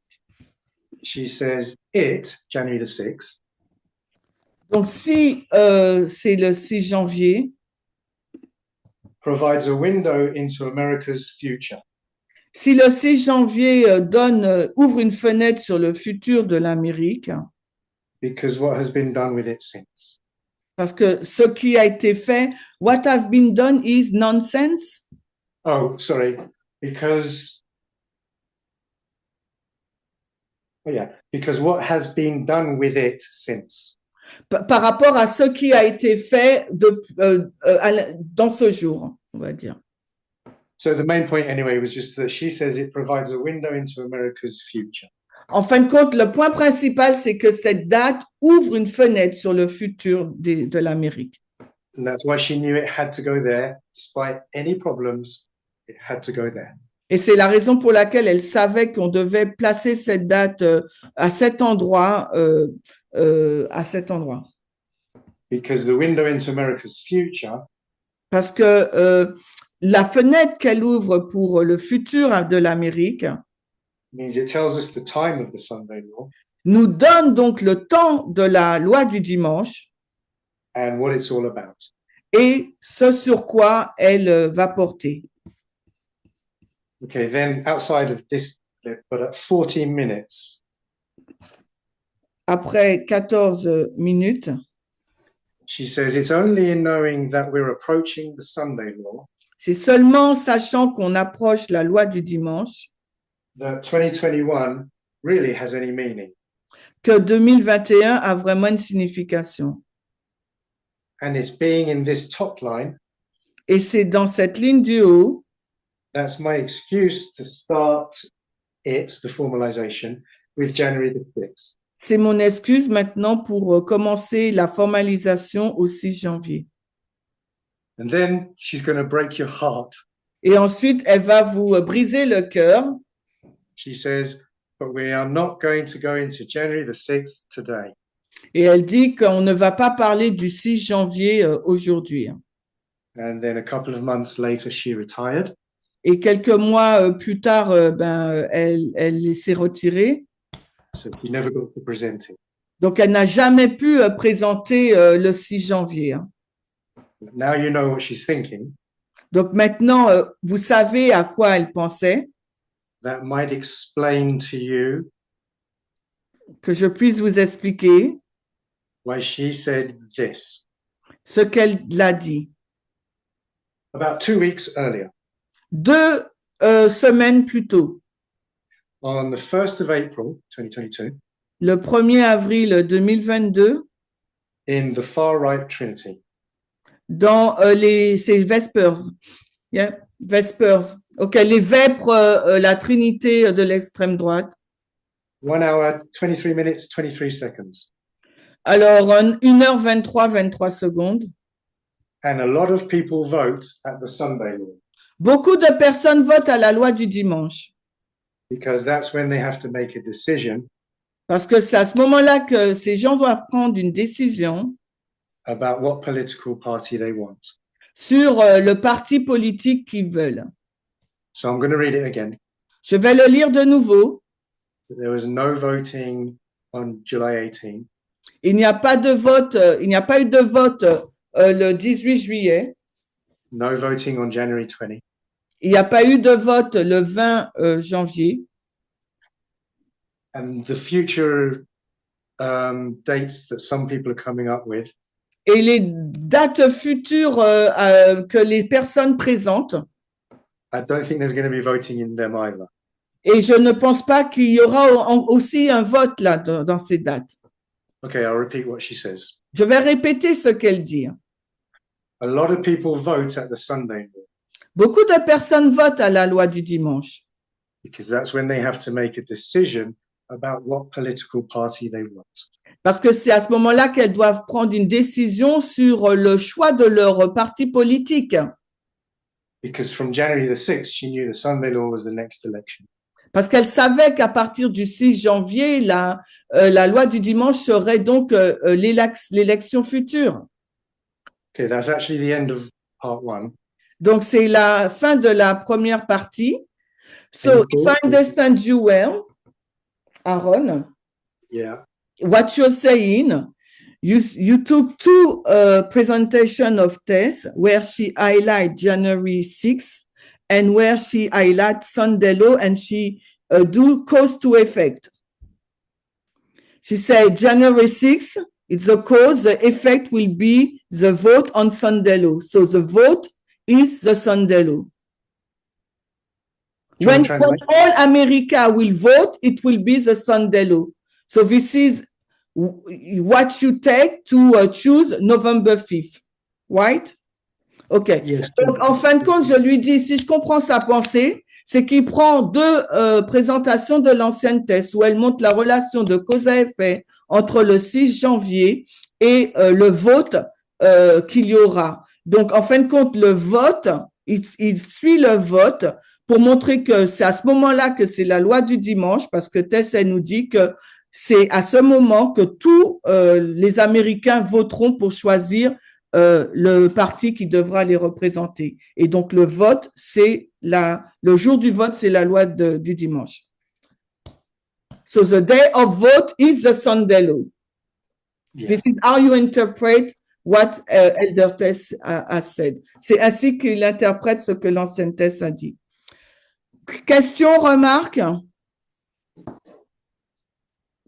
She says, it, January the 6th, Donc, si c'est le 6 janvier, provides a window into America's future. si le 6 janvier ouvre une fenêtre sur le futur de l'Amérique, Because what has been done with it since. parce que ce qui a été fait, what have been done is nonsense. Oh, sorry. Because, oh yeah, because what has been done with it since. Par rapport à ce qui a été fait dans ce jour, on va dire. So the main point anyway was just that she says it provides a window into America's future. En fin de compte, le point principal, c'est que cette date ouvre une fenêtre sur le futur de l'Amérique. And that's why she knew it had to go there. Despite any problems, it had to go there. Et c'est la raison pour laquelle elle savait qu'on devait placer cette date à cet endroit, Because the window into America's future Parce que la fenêtre qu'elle ouvre pour le futur de l'Amérique means it tells us the time of the Sunday law nous donne donc le temps de la loi du dimanche and what it's all about. et ce sur quoi elle va porter. Okay, then outside of this clip, but at 14 minutes, Après 14 minutes, she says it's only in knowing that we're approaching the Sunday law c'est seulement sachant qu'on approche la loi du dimanche that 2021 really has any meaning. que 2021 a vraiment une signification. And it's being in this top line, Et c'est dans cette ligne du haut, that's my excuse to start it, the formalization, with January the 6th. c'est mon excuse maintenant pour commencer la formalisation au 6 janvier. And then she's going to break your heart. Et ensuite, elle va vous briser le cœur. She says, but we are not going to go into January the 6th today. Et elle dit qu'on ne va pas parler du 6 janvier aujourd'hui. And then a couple of months later, she retired. Et quelques mois plus tard, elle s'est retirée. So she never got to present it. Donc, elle n'a jamais pu présenter le 6 janvier. Now you know what she's thinking. Donc, maintenant, vous savez à quoi elle pensait, That might explain to you que je puisse vous expliquer why she said this. ce qu'elle a dit. About 2 weeks earlier, 2 semaines plus tôt, on the 1st of April, 2022, le 1er avril 2022 in the far-right Trinity. dans c'est Vespers. Yeah, Vespers. OK, les vêpres, la trinité de l'extrême droite. 1 hour, 23 minutes, 23 seconds. Alors, 1h23, 23 secondes. And a lot of people vote at the Sunday law Beaucoup de personnes votent à la loi du dimanche because that's when they have to make a decision parce que c'est à ce moment-là que ces gens doivent prendre une décision about what political party they want. sur le parti politique qu'ils veulent. So I'm going to read it again. Je vais le lire de nouveau. There was no voting on July 18. Il n'y a pas de vote, il n'y a pas eu de vote le 18 juillet. No voting on January 20. Il n'y a pas eu de vote le 20 janvier. And the future dates that some people are coming up with Et les dates futures que les personnes présentent, I don't think there's going to be voting in them either. et je ne pense pas qu'il y aura aussi un vote là dans ces dates. Okay, I'll repeat what she says. Je vais répéter ce qu'elle dit. A lot of people vote at the Sunday law Beaucoup de personnes votent à la loi du dimanche because that's when they have to make a decision about what political party they want. parce que c'est à ce moment-là qu'elles doivent prendre une décision sur le choix de leur parti politique. Because from January the 6th, she knew the Sunday law was the next election. Parce qu'elle savait qu'à partir du 6 janvier, la loi du dimanche serait donc l'élection future. Okay, that's actually the end of part 1. Donc, c'est la fin de la première partie. So, if I understand you well, Aaron, Yeah. what you're saying, you took two presentation of Tess where she highlight January 6th and where she highlight Sunday law and she do cause to effect. She said January 6th, it's the cause, the effect will be the vote on Sunday law. So the vote is the Sunday law. When all America will vote, it will be the Sunday law. So this is what you take to choose November 5th, right? OK. Yes. Donc, en fin de compte, je lui dis, si je comprends sa pensée, c'est qu'il prend deux présentations de l'ancienne thèse où elle montre la relation de cause à effet entre le 6 janvier et le vote qu'il y aura. Donc, en fin de compte, le vote, il suit le vote pour montrer que c'est à ce moment-là que c'est la loi du dimanche, parce que Tess, elle nous dit que c'est à ce moment que tous les Américains voteront pour choisir le parti qui devra les représenter. Et donc, le vote, c'est le jour du vote, c'est la loi du dimanche. So the day of vote is the Sunday law. Yeah. This is how you interpret what Elder Tess has said. C'est ainsi qu'il interprète ce que l'ancienne Tess a dit. Question, remarque?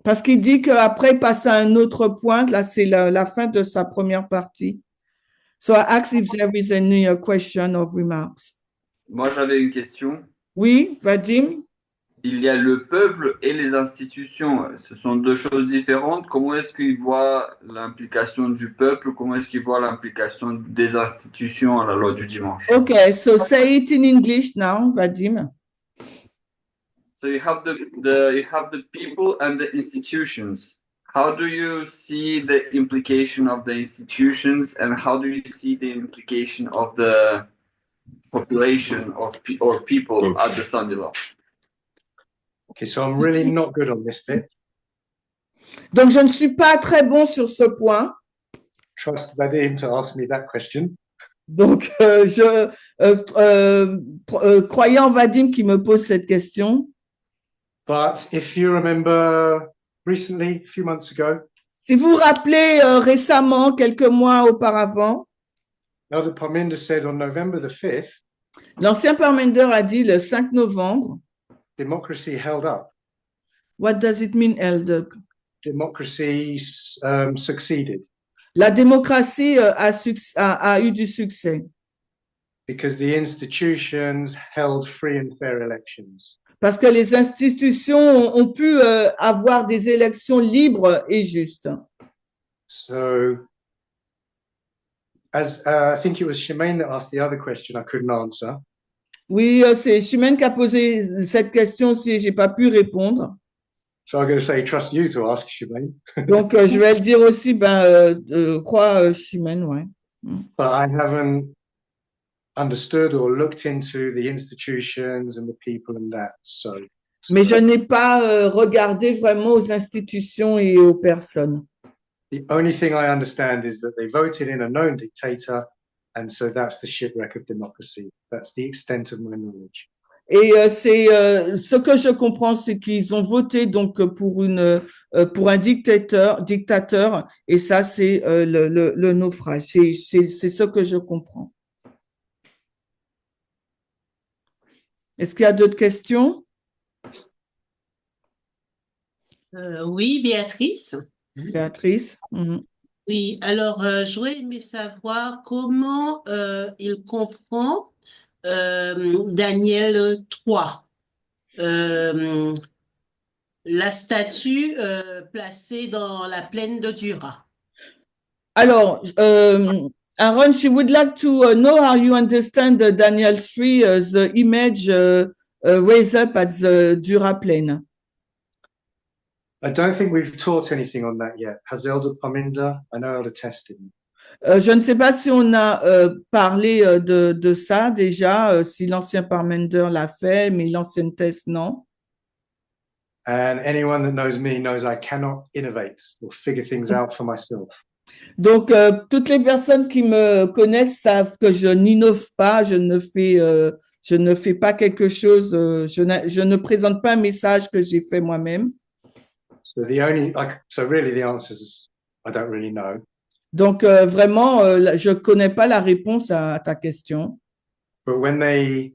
Parce qu'il dit qu'après, il passe à un autre point. Là, c'est la fin de sa première partie. So I ask if there is any question or remarks. Moi, j'avais une question. Oui, Vadim? Il y a le peuple et les institutions. Ce sont deux choses différentes. Comment est-ce qu'il voit l'implication du peuple? Comment est-ce qu'il voit l'implication des institutions à la loi du dimanche? Okay, so say it in English now, Vadim. So you have the people and the institutions. How do you see the implication of the institutions, and how do you see the implication of the population of or people at the Sunday law? Okay, so I'm really not good on this bit. Donc, je ne suis pas très bon sur ce point. Trust Vadim to ask me that question. Donc, croyez en Vadim qui me pose cette question. But if you remember recently, a few months ago, Si vous vous rappelez récemment, quelques mois auparavant, Elder Parminder said on November the 5th, l'ancien Parmender a dit le 5 novembre. democracy held up. What does it mean, Elder? Democracy succeeded La démocratie a eu du succès because the institutions held free and fair elections. Parce que les institutions ont pu avoir des élections libres et justes. So, as I think it was Shemaine that asked the other question I couldn't answer. Oui, c'est Chimène qui a posé cette question si j'ai pas pu répondre. So I'm going to say, trust you to ask, Shemaine. Donc, je vais le dire aussi, crois Chimène, ouais. But I haven't understood or looked into the institutions and the people and that. So, Mais je n'ai pas regardé vraiment aux institutions et aux personnes. the only thing I understand is that they voted in a known dictator, and so that's the shipwreck of democracy. That's the extent of my knowledge. Et c'est ce que je comprends, c'est qu'ils ont voté donc pour un dictateur, et ça c'est le naufrage. C'est ce que je comprends. Est-ce qu'il y a d'autres questions? Oui, Béatrice. Béatrice? Oui, alors j'aurais aimé savoir comment il comprend Daniel 3, la statue placée dans la plaine de Dura. Alors, Aaron, she would like to know how you understand Daniel 3, the image raised up at the Dura plain. I don't think we've taught anything on that yet. Has Elder Parminder? I know Elder tested. Je ne sais pas si on a parlé de ça déjà, si l'ancien Parmenter l'a fait, mais l'ancienne Test, non. And anyone that knows me knows I cannot innovate or figure things out for myself. Donc, toutes les personnes qui me connaissent savent que je n'innove pas, je ne fais pas quelque chose, je ne présente pas un message que j'ai fait moi-même. So really the answer is I don't really know. Donc, vraiment, je ne connais pas la réponse à ta question. But when they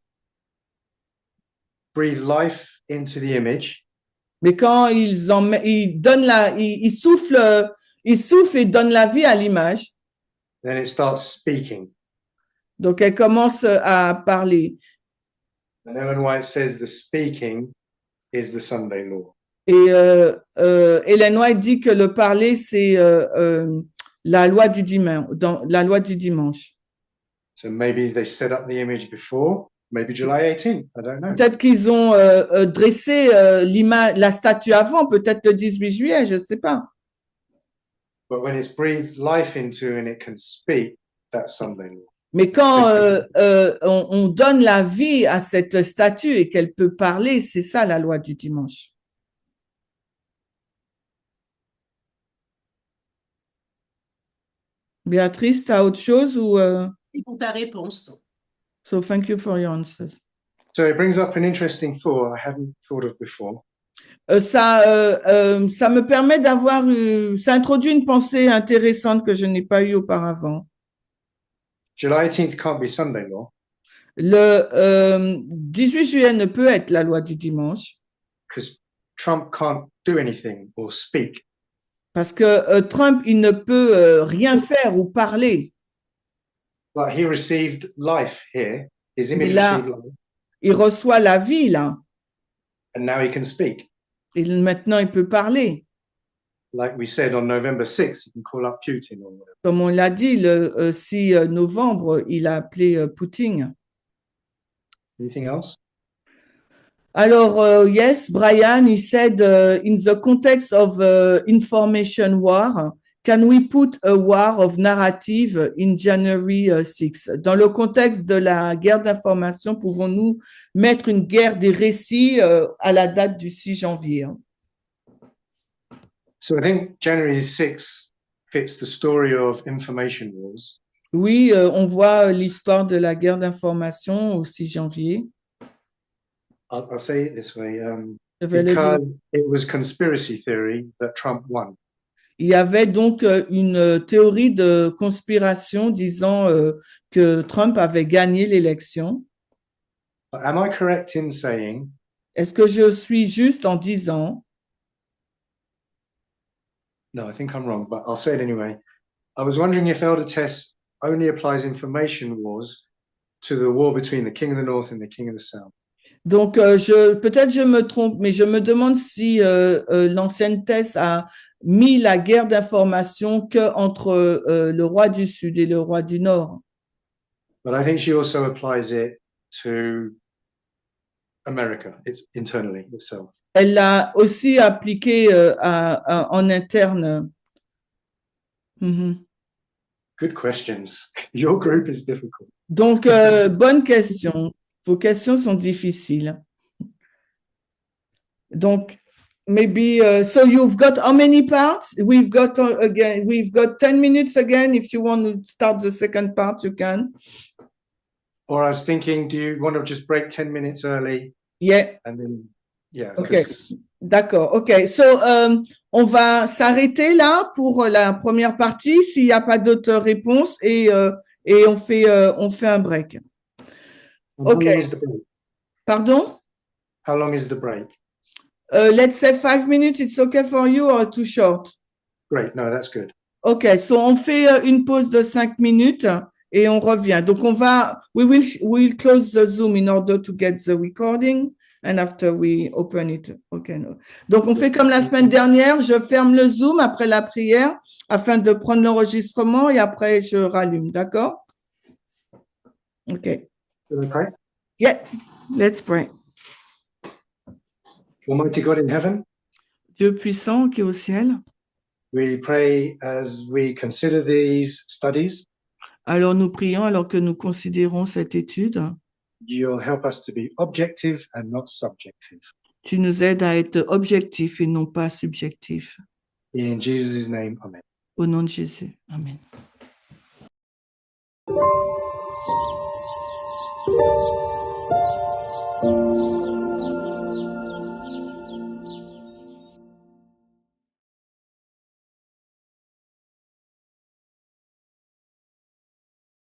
breathe life into the image, mais quand ils soufflent et donnent la vie à l'image, then it starts speaking. Donc, elle commence à parler. And Ellen White says the speaking is the Sunday law. Et Ellen White dit que le parler, c'est la loi du dimanche. So maybe they set up the image before, maybe July 18th, I don't know. Peut-être qu'ils ont dressé la statue avant, peut-être le 18 juillet, je ne sais pas. But when it's breathed life into and it can speak, that's Sunday law. Mais quand on donne la vie à cette statue et qu'elle peut parler, c'est ça la loi du dimanche. Béatrice, tu as autre chose ou C'est pour ta réponse. So thank you for your answers. So it brings up an interesting thought I hadn't thought of before. Ça me permet ça introduit une pensée intéressante que je n'ai pas eue auparavant. July 18th can't be Sunday law. Le 18 juillet ne peut être la loi du dimanche. Because Trump can't do anything or speak. Parce que Trump, il ne peut rien faire ou parler. But he received life here. His image received life. Il reçoit la vie là. And now he can speak. Et maintenant, il peut parler. Like we said on November 6th, you can call up Putin or whatever. Comme on l'a dit, le 6 novembre, il a appelé Poutine. Anything else? Alors, yes, Brian, he said, in the context of information war, can we put a war of narrative in January 6? Dans le contexte de la guerre d'information, pouvons-nous mettre une guerre des récits à la date du 6 janvier? So I think January 6th fits the story of information wars. Oui, on voit l'histoire de la guerre d'information au 6 janvier. I'll say it this way, because it was conspiracy theory that Trump won. Il y avait donc une théorie de conspiration disant que Trump avait gagné l'élection. Am I correct in saying? Est-ce que je suis juste en disant? No, I think I'm wrong, but I'll say it anyway. I was wondering if Elder Test only applies information wars to the war between the King of the North and the King of the South. Donc, peut-être je me trompe, mais je me demande si l'ancienne Thèse a mis la guerre d'information que entre le roi du Sud et le roi du Nord. But I think she also applies it to America, it's internally itself. Elle l'a aussi appliqué en interne. Mhm. Good questions. Your group is difficult. Donc, bonne question. Vos questions sont difficiles. Donc, maybe, so you've got how many parts? We've got 10 minutes again. If you want to start the second part, you can. Or I was thinking, do you want to just break 10 minutes early? Yeah. And then, yeah. Okay. 'cause- D'accord. OK. So, on va s'arrêter là pour la première partie s'il n'y a pas d'autres réponses et on fait un break. and How Okay. long is the break? Pardon? How long is the break? Let's say 5 minutes. It's okay for you or too short? Great. No, that's good. OK. So, on fait une pause de 5 minutes et on revient. Donc, we'll close the Zoom in order to get the recording. And after we open it. Okay. No. Donc, on fait comme la semaine dernière. Je ferme le Zoom après la prière afin de prendre l'enregistrement et après, je rallume. D'accord? OK. Okay. Yeah. Let's pray. Almighty God in heaven, Dieu puissant qui est au ciel. we pray as we consider these studies, Alors, nous prions alors que nous considérons cette étude. you'll help us to be objective and not subjective. Tu nous aides à être objectifs et non pas subjectifs. In Jesus' name, amen. Au nom de Jésus. Amen.